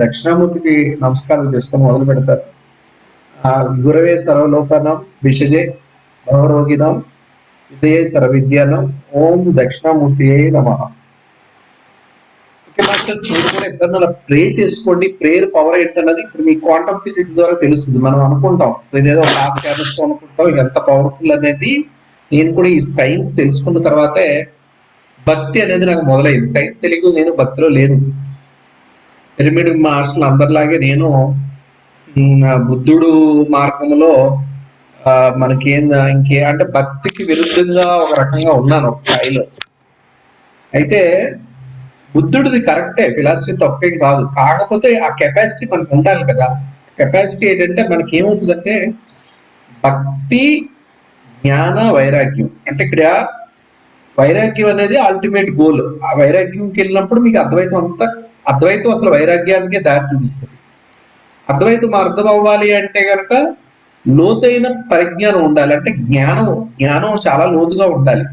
దక్షిణామూర్తికి నమస్కారం చేసుకొని మొదలు పెడతారు. గురవే సర్వలోకనం విషజే భవరోగిణం విదయే సర్వవిద్యానం ఓం దక్షిణామూర్తియే నమః. ఓకే మాస్టర్స్, మీరు కూడా ఎప్పుడన్నా ప్రే చేసుకోండి. ప్రేయర్ పవర్ ఏంటన్నది ఇప్పుడు మీ క్వాంటమ్ ఫిజిక్స్ ద్వారా తెలుస్తుంది. మనం అనుకుంటాం ఇదేదో పాత కెమిస్ట్రీ అనుకుంటాం, ఇది ఎంత పవర్ఫుల్ అనేది. నేను కూడా ఈ సైన్స్ తెలుసుకున్న తర్వాతే భక్తి అనేది నాకు మొదలైంది. సైన్స్ తెలియదు, నేను భక్తిలో లేను. పిరమిడ్ మాస్టర్లు అందరిలాగే నేను బుద్ధుడు మార్గంలో మనకేం ఇంకే అంటే భక్తికి విరుద్ధంగా ఒక రకంగా ఉన్నాను ఒక స్థాయిలో. అయితే బుద్ధుడిది కరెక్టే, ఫిలాసఫీ తప్పేం కాదు. కాకపోతే ఆ కెపాసిటీ మనకు ఉండాలి కదా. కెపాసిటీ ఏంటంటే మనకి ఏమవుతుందంటే భక్తి, జ్ఞాన, వైరాగ్యం. అంటే ఇక్కడ వైరాగ్యం అనేది అల్టిమేట్ గోల్. ఆ వైరాగ్యంకి వెళ్ళినప్పుడు మీకు అద్వైతం అసలు వైరాగ్యానికే దారి చూపిస్తుంది. అద్వైతం అర్థం అవ్వాలి అంటే కనుక లోతైన పరిజ్ఞానం ఉండాలి. అంటే జ్ఞానం చాలా లోతుగా ఉండాలి.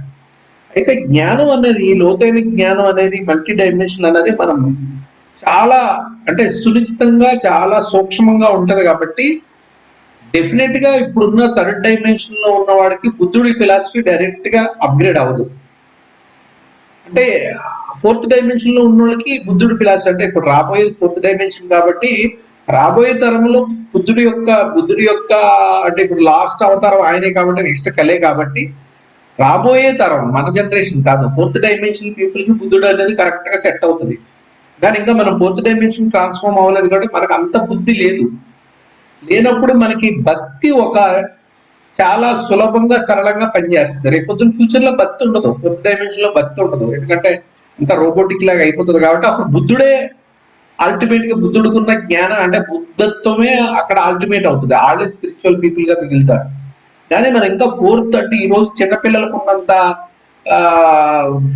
అయితే జ్ఞానం అనేది, లోతైన జ్ఞానం అనేది, మల్టీ డైమెన్షన్ అనేది మనం చాలా అంటే సునిశ్చితంగా చాలా సూక్ష్మంగా ఉంటది. కాబట్టి డెఫినెట్ గా ఇప్పుడున్న థర్డ్ డైమెన్షన్ లో ఉన్న వాడికి బుద్ధుడి ఫిలాసఫీ డైరెక్ట్ గా అప్గ్రేడ్ అవ్వదు. అంటే ఫోర్త్ డైమెన్షన్ లో ఉన్న వాళ్ళకి బుద్ధుడి ఫిలాసఫీ అంటే ఇప్పుడు రాబోయేది ఫోర్త్ డైమెన్షన్ కాబట్టి రాబోయే తరంలో బుద్ధుడి యొక్క అంటే ఇప్పుడు లాస్ట్ అవతారం ఆయనే కాబట్టి నెక్స్ట్ కలే కాబట్టి రాబోయే తరం మన జనరేషన్ కాదు, ఫోర్త్ డైమెన్షన్ పీపుల్ కి బుద్ధుడు అనేది కరెక్ట్ గా సెట్ అవుతుంది. కానీ ఇంకా మనం ఫోర్త్ డైమెన్షన్ ట్రాన్స్ఫార్మ్ అవ్వలేదు కాబట్టి మనకు అంత బుద్ధి లేనప్పుడు మనకి భక్తి ఒక చాలా సులభంగా సరళంగా పనిచేస్తుంది. రేపు పొద్దున్న ఫ్యూచర్ లో భక్తి ఉండదు, ఫోర్త్ డైమెన్షన్ లో భక్తి ఉండదు. ఎందుకంటే అంత రోబోటిక్ లాగా అయిపోతుంది కాబట్టి అప్పుడు బుద్ధుడే అల్టిమేట్ గా, బుద్ధుడుకున్న జ్ఞానం అంటే బుద్ధత్వమే అక్కడ అల్టిమేట్ అవుతుంది. ఆల్రెడీ స్పిరిచువల్ పీపుల్ గా మిగులుతారు. కానీ మనం ఇంకా ఫోర్త్ అంటే ఈ రోజు చిన్నపిల్లలకు ఉన్నంత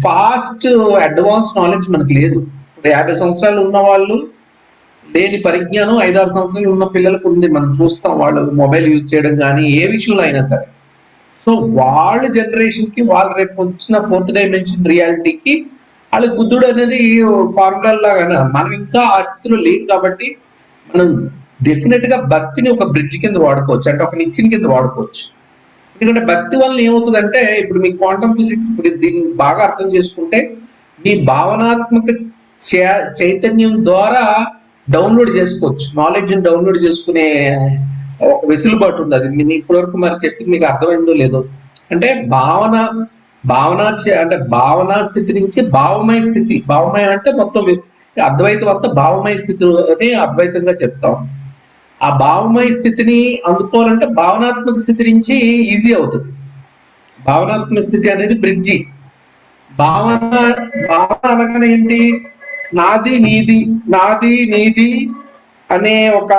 ఫాస్ట్ అడ్వాన్స్ నాలెడ్జ్ మనకు లేదు. ఇప్పుడు 50 సంవత్సరాలు ఉన్న వాళ్ళు లేని పరిజ్ఞానం 5-6 సంవత్సరాలు ఉన్న పిల్లలకు ఉంది. మనం చూస్తాం వాళ్ళు మొబైల్ యూజ్ చేయడం కానీ ఏ విషయంలో అయినా సరే. సో వాళ్ళ జనరేషన్ కి, వాళ్ళు రేపు వచ్చిన ఫోర్త్ డైమెన్షన్ రియాలిటీకి వాళ్ళకి బుద్ధుడు అనేది ఫార్ములా లాగా. మనం ఇంకా ఆ స్థితిలో లేం కాబట్టి మనం డెఫినెట్ గా భక్తిని ఒక బ్రిడ్జ్ కింద వాడుకోవచ్చు, అంటే ఒక నిచ్చెన కింద వాడుకోవచ్చు. ఎందుకంటే భక్తి వల్ల ఏమవుతుందంటే ఇప్పుడు మీ క్వాంటమ్ ఫిజిక్స్ దీన్ని బాగా అర్థం చేసుకుంటే మీ భావనాత్మక చైతన్యం ద్వారా డౌన్లోడ్ చేసుకోవచ్చు, నాలెడ్జ్ డౌన్లోడ్ చేసుకునే ఒక వెసులుబాటు ఉంది. అది నేను ఇప్పటివరకు మరి చెప్పి మీకు అర్థమైందో లేదో. అంటే భావనా స్థితి నుంచి భావమయ స్థితి, భావమయం అంటే మొత్తం అద్వైతం అంతా భావమయ స్థితి అని అద్వైతంగా చెప్తాం. ఆ భావమయ స్థితిని అందుకోవాలంటే భావనాత్మక స్థితి నుంచి ఈజీ అవుతుంది. భావనాత్మక స్థితి అనేది బ్రిడ్జి. భావన అనగానే ఏంటి? నాది నీది అనే ఒక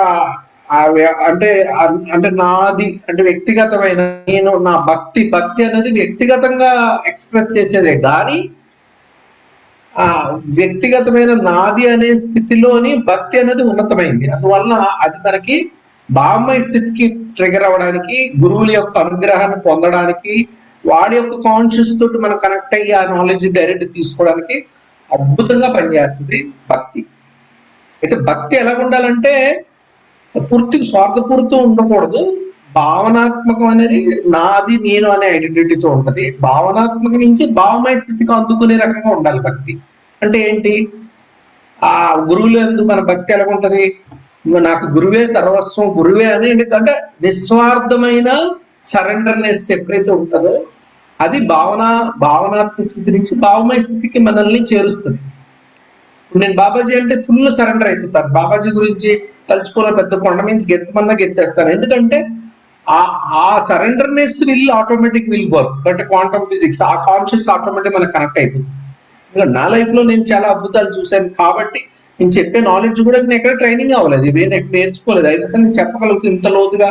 అంటే నాది అంటే వ్యక్తిగతమైన నేను, నా భక్తి అనేది వ్యక్తిగతంగా ఎక్స్ప్రెస్ చేసేదే. కానీ ఆ వ్యక్తిగతమైన నాది అనే స్థితిలోని భక్తి అనేది ఉన్నతమైంది. అందువల్ల అది మనకి భావమయ స్థితికి ట్రిగర్ అవ్వడానికి, గురువుల యొక్క అనుగ్రహాన్ని పొందడానికి, వాడి యొక్క కాన్షియస్ తోటి మనం కనెక్ట్ అయ్యి ఆ నాలెడ్జ్ డైరెక్ట్ తీసుకోవడానికి అద్భుతంగా పనిచేస్తుంది భక్తి. అయితే భక్తి ఎలా ఉండాలంటే పూర్తిగా స్వార్థపూరితం ఉండకూడదు. భావనాత్మకం అనేది నాది నేను అనే ఐడెంటిటీతో ఉంటది. భావనాత్మక నుంచి భావమయ స్థితికి అందుకునే రకంగా ఉండాలి భక్తి. అంటే ఏంటి? ఆ గురువులు ఎందుకు మన భక్తి ఎలా ఉంటది? నాకు గురువే సర్వస్వం, గురువే అని అంటే నిస్వార్థమైన సరెండర్నెస్ ఎప్పుడైతే ఉంటుందో అది భావనాత్మక స్థితి నుంచి భావమయ స్థితికి మనల్ని చేరుస్తుంది. నేను బాబాజీ అంటే ఫుల్ సరెండర్ అయిపోతాను. బాబాజీ గురించి తలుచుకున్న పెద్ద కొండ నుంచి గెత్తమన్నా గెత్తేస్తాను. ఎందుకంటే ఆ సరెండర్నెస్ ఆటోమేటిక్ విల్ వర్క్. అంటే క్వాంటమ్ ఫిజిక్స్ ఆ కాన్షియస్ ఆటోమేటిక్ మనకు కనెక్ట్ అయిపోతుంది. ఇంకా నా లైఫ్ లో నేను చాలా అద్భుతాలు చూశాను కాబట్టి నేను చెప్పే నాలెడ్జ్ కూడా నేను ఎక్కడ ట్రైనింగ్ అవ్వలేదు, నేను ఎక్కడ నేర్చుకోలేదు. అయినా సరే నేను చెప్పగలుగుతాను. ఇంత లోతుగా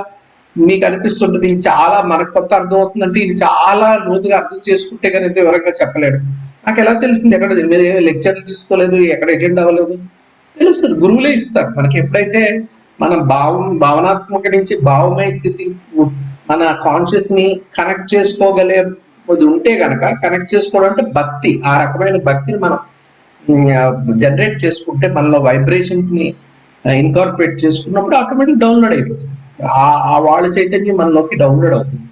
మీకు అనిపిస్తుంటది ఇది చాలా మనకు కొత్త అర్థం అవుతుందంటే ఇది చాలా లోతుగా అర్థం చేసుకుంటే కానీ ఇంత వివరంగా చెప్పలేడు. నాకు ఎలా తెలిసింది? ఎక్కడ మీరు లెక్చర్లు తీసుకోలేదు, ఎక్కడ అటెండ్ అవ్వలేదు, తెలుస్తుంది. గురువులే ఇస్తారు మనకి. ఎప్పుడైతే మన భావనాత్మక నుంచి భావమయ స్థితి మన కాన్షియస్ ని కనెక్ట్ చేసుకోగలే ఉంటే కనుక, కనెక్ట్ చేసుకోవడం అంటే భక్తి. ఆ రకమైన భక్తిని మనం జనరేట్ చేసుకుంటే మనలో వైబ్రేషన్స్ ని ఇన్కార్పొరేట్ చేసుకున్నప్పుడు ఆటోమేటిక్ డౌన్లోడ్ అయిపోతుంది. ఆ వాళ్ళ చైతన్యం మనలోకి డౌన్లోడ్ అవుతుంది.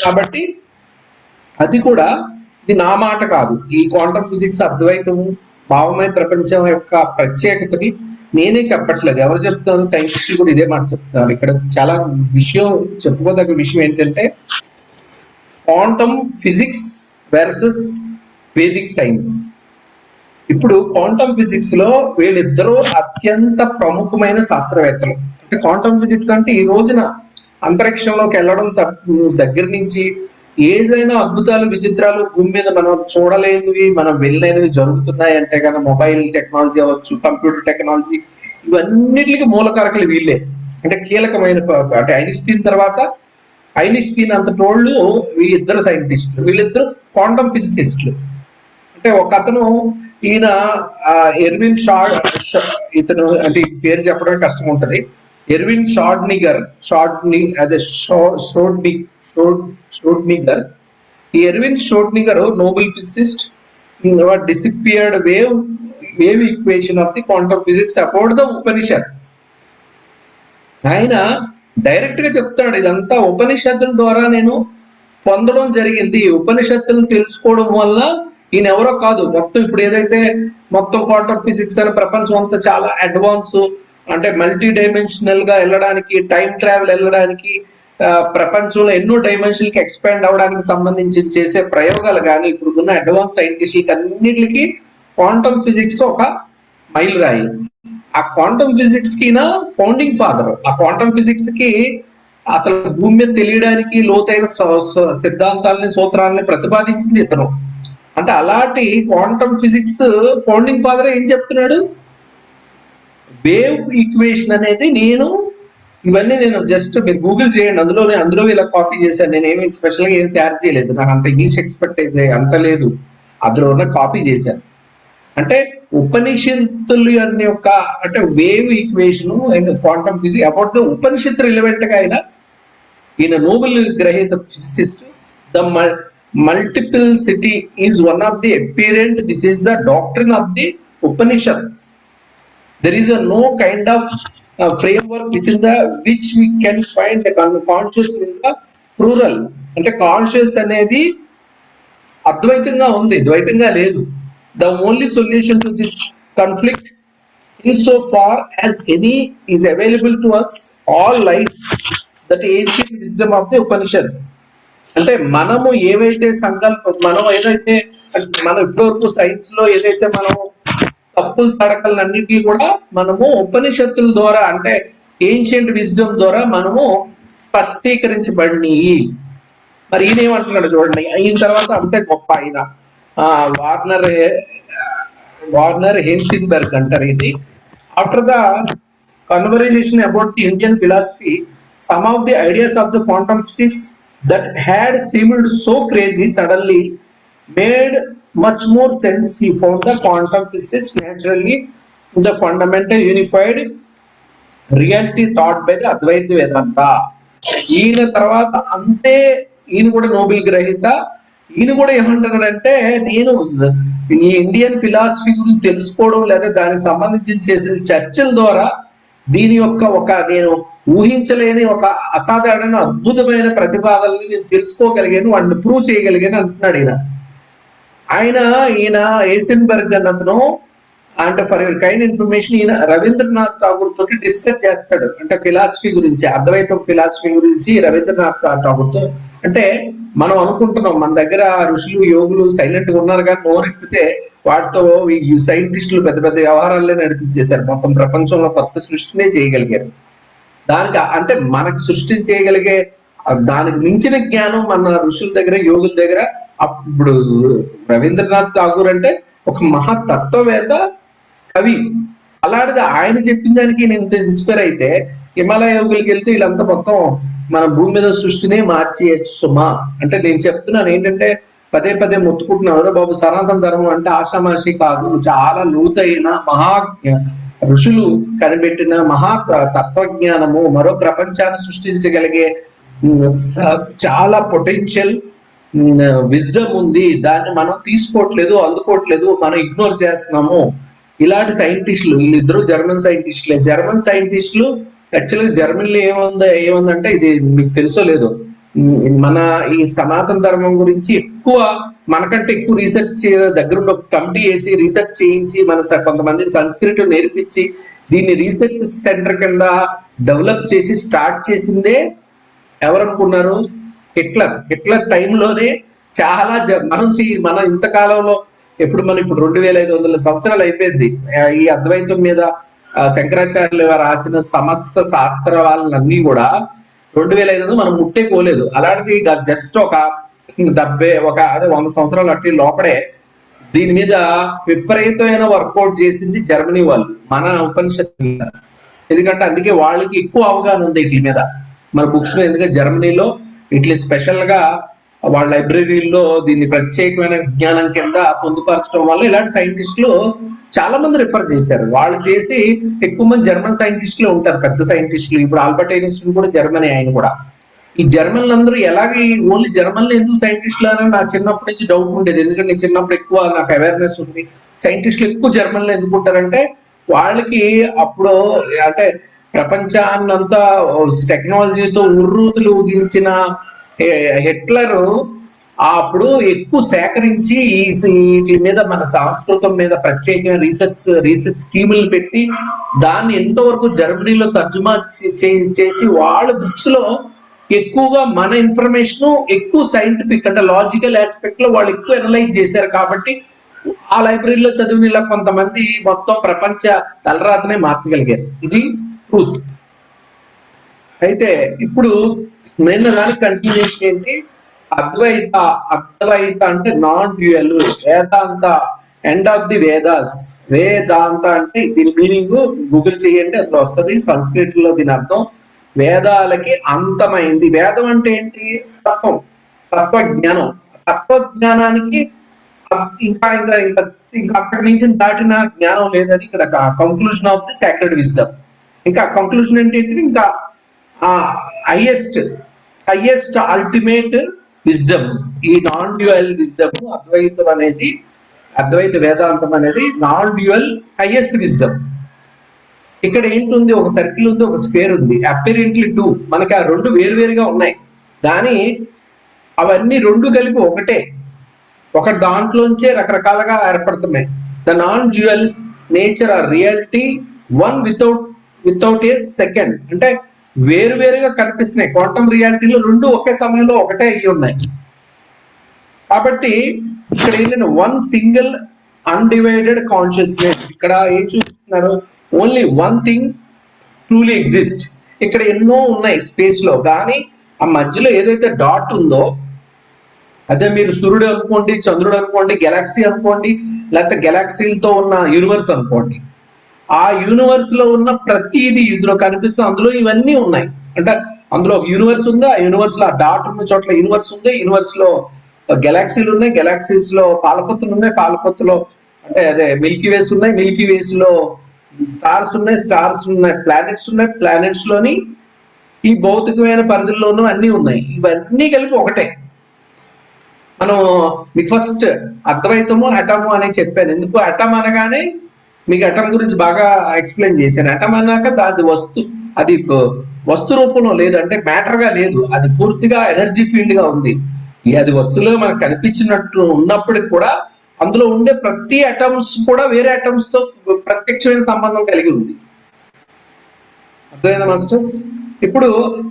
కాబట్టి అది కూడా ఇది నా మాట కాదు. ఈ క్వాంటమ్ ఫిజిక్స్ అద్వైతము భావమయ ప్రపంచం యొక్క ప్రత్యేకతని నేనే చెప్పట్లేదు, ఎవరు చెప్తున్నారు, సైంటిస్టులు కూడా ఇదే మాట చెప్తున్నారు. ఇక్కడ చాలా విషయం చెప్పుకోదగ్గ విషయం ఏంటంటే quantum physics versus Vedic science. ఇప్పుడు క్వాంటమ్ ఫిజిక్స్ లో వీళ్ళిద్దరూ అత్యంత ప్రముఖమైన శాస్త్రవేత్తలు. అంటే క్వాంటమ్ ఫిజిక్స్ అంటే ఈ రోజున అంతరిక్షంలోకి వెళ్ళడం దగ్గర నుంచి ఏదైనా అద్భుతాలు విచిత్రాలు భూమి మీద మనం చూడలేనివి మనం వెళ్ళలేనివి జరుగుతున్నాయి అంటే కనుక మొబైల్ టెక్నాలజీ అవ్వచ్చు, కంప్యూటర్ టెక్నాలజీ, ఇవన్నిటికి మూలకారకులు వీళ్ళే. అంటే కీలకమైన, అంటే ఐన్స్టీన్ తర్వాత ఐన్స్టీన్ అంతటోళ్ళు వీళ్ళిద్దరు సైంటిస్టులు, వీళ్ళిద్దరు క్వాంటమ్ ఫిజిసిస్టులు. అంటే ఒక అతను ఈయన ఎర్విన్ ఇతను అంటే పేరు చెప్పడం కష్టం ఉంటది, ఎర్విన్ షాడ్నిగర్, అదే షోడ్నిగర్. ఈ Erwin Schrodinger Nobel physicist, deciphered wave equation of the quantum physics about the Upanishad. ఆయన డైరెక్ట్ గా చెప్తాడు, ఇదంతా ఉపనిషత్తుల ద్వారా నేను పొందడం జరిగింది. ఉపనిషత్తులను తెలుసుకోవడం వల్ల ఈయన ఎవరో కాదు, మొత్తం ఇప్పుడు ఏదైతే మొత్తం క్వాంటమ్ ఫిజిక్స్ అనే ప్రపంచం అంతా చాలా అడ్వాన్స్, అంటే మల్టీ డైమెన్షనల్ గా వెళ్ళడానికి, టైం ట్రావెల్ వెళ్ళడానికి, ప్రపంచంలో ఎన్నో డైమెన్షన్కి ఎక్స్పాండ్ అవడానికి సంబంధించి చేసే ప్రయోగాలు కానీ ఇప్పుడు ఉన్న అడ్వాన్స్ సైంటిస్టులకి అన్నిటికి క్వాంటమ్ ఫిజిక్స్ ఒక మైలు రాయి. ఆ క్వాంటమ్ ఫిజిక్స్ కి ఫౌండింగ్ ఫాదర్. ఆ క్వాంటమ్ ఫిజిక్స్ కి అసలు భూమి మీద తెలియడానికి లోతైన సిద్ధాంతాలని సూత్రాలని ప్రతిపాదించింది ఇతను. అంటే అలాంటి క్వాంటమ్ ఫిజిక్స్ ఫౌండింగ్ ఫాదర్ ఏం చెప్తున్నాడు, వేవ్ ఈక్వేషన్ అనేది ఇవన్నీ నేను జస్ట్ మీరు గూగుల్ చేయండి, అందులో ఇలా కాపీ చేశాను. నేను ఏమి స్పెషల్గా ఏమి తయారు చేయలేదు, నాకు అంత ఇంగ్లీష్ ఎక్స్పర్టైజ్ అంత లేదు, అందులో ఉన్న కాపీ చేశాను. అంటే ఉపనిషత్తులు అనే యొక్క అంటే wave equation and quantum physics about the ఉపనిషత్తు రిలవెంట్ గా ఈయన నోబెల్ గ్రహీత physicist. The multiplicity is one of the apparent, this is the doctrine of the Upanishads. There is no kind of framework within which we can find the conscious in the plural. అంటే conscious అనేది అద్వైతంగా ఉంది, ద్వైతంగా లేదు. The only solution to this conflict, insofar as any is available to us, all lies that ancient wisdom of the Upanishad. అంటే మనము ఏవైతే మనం ఇప్పటివరకు science లో ఏదైతే మనం తప్పులు తడకలన్నిటికీ కూడా మనము ఉపనిషత్తుల ద్వారా అంటే ఏన్షియంట్ విజ్డమ్ ద్వారా మనము స్పష్టీకరించబడినవి. మరి ఈయన ఏమంటున్నాడు చూడండి, అయిన తర్వాత అంతే గొప్ప ఆయన వార్నర్ హెన్సింబర్గ్ అంటారు ఇది. After the conversation about the Indian philosophy, some of the ideas of the quantum physics that had seemed so crazy suddenly made much more sense. He found the quantum physics naturally the fundamental unified reality taught by the Advaita Vedanta. ఈయన తర్వాత అంతే ఈయన కూడా Nobel గ్రహీత. ఈయన కూడా ఏమంటున్నాడంటే, నేను ఈ ఇండియన్ ఫిలాసఫీ గురించి తెలుసుకోవడం లేదా దానికి సంబంధించి చేసిన చర్చల ద్వారా దీని యొక్క నేను ఊహించలేని ఒక అసాధారణ అద్భుతమైన ప్రతిపాదనని నేను తెలుసుకోగలిగాను, వాటిని ప్రూవ్ చేయగలిగాను అంటున్నాడు ఈయన హెన్సింబర్గ్ అన్నతను. అంటే ఫర్ యువర్ కైండ్ ఇన్ఫర్మేషన్, ఈయన రవీంద్రనాథ్ ఠాగూర్ తోటి డిస్కస్ చేస్తాడు, అంటే ఫిలాసఫీ గురించి, అద్వైతం ఫిలాసఫీ గురించి రవీంద్రనాథ్ ఠాగూర్ తో. అంటే మనం అనుకుంటున్నాం మన దగ్గర ఋషులు యోగులు సైలెంట్ గా ఉన్నారు, కానీ నోరెత్తితే వాటితో ఈ సైంటిస్టులు పెద్ద పెద్ద వ్యవహారాలే నడిపించేశారు, మొత్తం ప్రపంచంలో కొత్త సృష్టినే చేయగలిగారు. దానికి అంటే మనకి సృష్టించగలిగే దానికి మించిన జ్ఞానం మన ఋషుల దగ్గర యోగుల దగ్గర. ఇప్పుడు రవీంద్రనాథ్ ఠాగూర్ అంటే ఒక మహాతత్వవేత్త, కవి. అలాంటిది ఆయన చెప్పిన దానికి నేను ఇంత ఇన్స్పైర్ అయితే హిమాలయ యోగులకి వెళ్తే వీళ్ళంతా మొత్తం మన భూమి మీద సృష్టినే మార్చేయచ్చు సుమా. అంటే నేను చెప్తున్నాను ఏంటంటే, పదే పదే మొత్తుకుంటున్నాను బాబు, సనాతన ధర్మం అంటే ఆషామాషి కాదు, చాలా లోతైన ఋషులు కనిపెట్టిన మహా తత్వజ్ఞానము, మరో ప్రపంచాన్ని సృష్టించగలిగే చాలా పొటెన్షియల్ విజ్డమ్ ఉంది. దాన్ని మనం తీసుకోవట్లేదు, అందుకోవట్లేదు, మనం ఇగ్నోర్ చేస్తున్నాము. ఇలాంటి సైంటిస్టులు వీళ్ళిద్దరూ జర్మన్ సైంటిస్టులే. జర్మన్ సైంటిస్టులు యాక్చువల్గా జర్మనీలో ఏముందంటే ఇది మీకు తెలుసో లేదో, మన ఈ సనాతన ధర్మం గురించి ఎక్కువ మనకంటే ఎక్కువ రీసెర్చ్ దగ్గర ఒక కమిటీ వేసి రీసెర్చ్ చేయించి కొంతమంది సంస్కృతి నేర్పించి దీన్ని రీసెర్చ్ సెంటర్ కింద డెవలప్ చేసి స్టార్ట్ చేసిందే ఎవరనుకున్నారు? హిట్లర్ టైంలోనే చాలా మన ఇంతకాలంలో మనం ఇప్పుడు 2500 సంవత్సరాలు అయిపోయింది ఈ అద్వైతం మీద శంకరాచార్యులు రాసిన సమస్త శాస్త్రాలన్నీ కూడా 2500 మనం ముట్టేకోలేదు. అలాంటిది జస్ట్ ఒక 100 సంవత్సరాలు అట్టి లోపడే దీని మీద విపరీతమైన వర్కౌట్ చేసింది జర్మనీ వాళ్ళు మన ఉపనిషత్తు మీద. ఎందుకంటే అందుకే వాళ్ళకి ఎక్కువ అవగాహన ఉంది వీటి మీద మన బుక్స్ మీద. ఎందుకంటే జర్మనీలో ఇట్లా స్పెషల్ గా వాళ్ళ లైబ్రరీలో దీన్ని ప్రత్యేకమైన విజ్ఞానం కింద పొందుపరచడం వల్ల ఇలాంటి సైంటిస్టులు చాలా మంది రిఫర్ చేశారు. వాళ్ళు చేసి ఎక్కువ మంది జర్మన్ సైంటిస్టులు ఉంటారు, పెద్ద సైంటిస్టులు. ఇప్పుడు ఆల్బర్ట్ ఐన్స్టీన్ కూడా జర్మనీ, ఆయన కూడా. ఈ జర్మన్లు అందరూ ఎలాగే ఓన్లీ జర్మన్లు ఎందుకు సైంటిస్టులు అని నాకు చిన్నప్పటి నుంచి డౌట్ ఉండేది. ఎందుకంటే నేను చిన్నప్పుడు ఎక్కువ నాకు అవేర్నెస్ ఉంది సైంటిస్టులు ఎక్కువ జర్మన్లు ఎందుకుంటారంటే వాళ్ళకి అప్పుడు అంటే ప్రపంచాన్నంతా టెక్నాలజీతో ఉర్రూతులు ఊగించిన హిట్లర్ అప్పుడు ఎక్కువ సేకరించి వీటి మీద మన సంస్కృతం మీద ప్రత్యేకంగా రీసెర్చ్ స్కీములు పెట్టి దాన్ని ఎంతవరకు జర్మనీలో తర్జుమా చేసి వాళ్ళ బుక్స్ లో ఎక్కువగా మన ఇన్ఫర్మేషన్ ఎక్కువ సైంటిఫిక్ అంటే లాజికల్ ఆస్పెక్ట్ లో వాళ్ళు ఎక్కువ అనలైజ్ చేశారు. కాబట్టి ఆ లైబ్రరీలో చదివిన ఇలా కొంతమంది మొత్తం ప్రపంచ తలరాతనే మార్చగలిగారు. ఇది ట్రూత్. అయితే ఇప్పుడు నిన్న దానికి కంటిన్యూషన్ ఏంటి? అద్వైత అంటే non dual. Vedanta end of the Vedas. Vedanta అంటే దీని మీనింగ్ గూగుల్ చేయండి, అందులో వస్తుంది. సంస్కృత్ లో దీని అర్థం వేదాలకి అంతమైంది. వేదం అంటే ఏంటి? తత్వజ్ఞానం. తత్వజ్ఞానానికి ఇంకా ఇంకా ఇంకా ఇంకా అక్కడి నుంచి దాటిన జ్ఞానం లేదని ఇక్కడ conclusion of the sacred wisdom. ఇంకా కంక్లూజన్ ఏంటంటే ఇంకా హైయెస్ట్ అల్టిమేట్ విజ్డమ్, ఈ నాన్ డ్యూయల్ విజ్డమ్ అద్వైత వేదాంతం అనేది నాన్ డ్యూయల్ హైయెస్ట్ విజ్డమ్. ఇక్కడ ఏంటుంది? ఒక సర్కిల్ ఉంది, ఒక స్క్వేర్ ఉంది. Apparently two. మనకి ఆ రెండు వేరువేరుగా ఉన్నాయి, కానీ అవన్నీ రెండు కలిపి ఒకటే. ఒక దాంట్లోంచే రకరకాలుగా ఏర్పడుతున్నాయి. The non dual nature or reality one without a second. అంటే వేరువేరుగా కనిపిస్తున్నాయి. క్వాంటమ్ రియాలిటీలో రెండు ఒకే సమయంలో ఒకటే అయ్యి ఉన్నాయి. కాబట్టి ఇక్కడ ఏంటంటే వన్ సింగిల్ అన్డివైడెడ్ కాన్షియస్నెస్. ఇక్కడ ఏం చూపిస్తున్నారు? Only one thing truly exist. ఇక్కడ ఎన్నో ఉన్నాయి స్పేస్ లో, కానీ ఆ మధ్యలో ఏదైతే డాట్ ఉందో అదే మీరు సూర్యుడు అనుకోండి, చంద్రుడు అనుకోండి, గెలాక్సీ అనుకోండి, లేకపోతే గెలాక్సీలతో ఉన్న యూనివర్స్ అనుకోండి. ఆ యూనివర్స్ లో ఉన్న ప్రతిదీ ఇందులో కనిపిస్తుంది. అందులో ఇవన్నీ ఉన్నాయి. అంటే అందులో ఒక యూనివర్స్ ఉంది, ఆ యూనివర్స్ లో ఆ డాట్ ఉన్న చోట్ల యూనివర్స్ ఉంది, యూనివర్స్ లో గెలాక్సీలు ఉన్నాయి, గెలాక్సీస్ లో పాలపత్తులు ఉన్నాయి, పాలపత్తులో అంటే అదే మిల్కీ వేస్ ఉన్నాయి, మిల్కీ వేస్ లో స్టార్స్ ఉన్నాయి, స్టార్స్ ఉన్నాయి, ప్లానెట్స్ ఉన్నాయి, ప్లానెట్స్ లోని ఈ భౌతికమైన పరిధుల్లోనూ అన్ని ఉన్నాయి. ఇవన్నీ కలిపి ఒకటే. మనం మీకు ఫస్ట్ అద్వైతము అటము అని చెప్పాను. ఎందుకు అటమ్ అనగానే మీకు అటమ్ గురించి బాగా ఎక్స్ప్లెయిన్ చేశాను. అటమ్ అన్నాక అది వస్తు రూపంలో లేదు, అంటే మ్యాటర్ గా లేదు, అది పూర్తిగా ఎనర్జీ ఫీల్డ్ గా ఉంది. అది వస్తువులో మనకు కనిపించినట్టు ఉన్నప్పటికి కూడా అందులో ఉండే ప్రతి అటమ్స్ కూడా వేరే అటమ్స్ తో ప్రత్యక్షమైన సంబంధం కలిగి ఉంది. అర్థమైందా మాస్టర్స్? ఇప్పుడు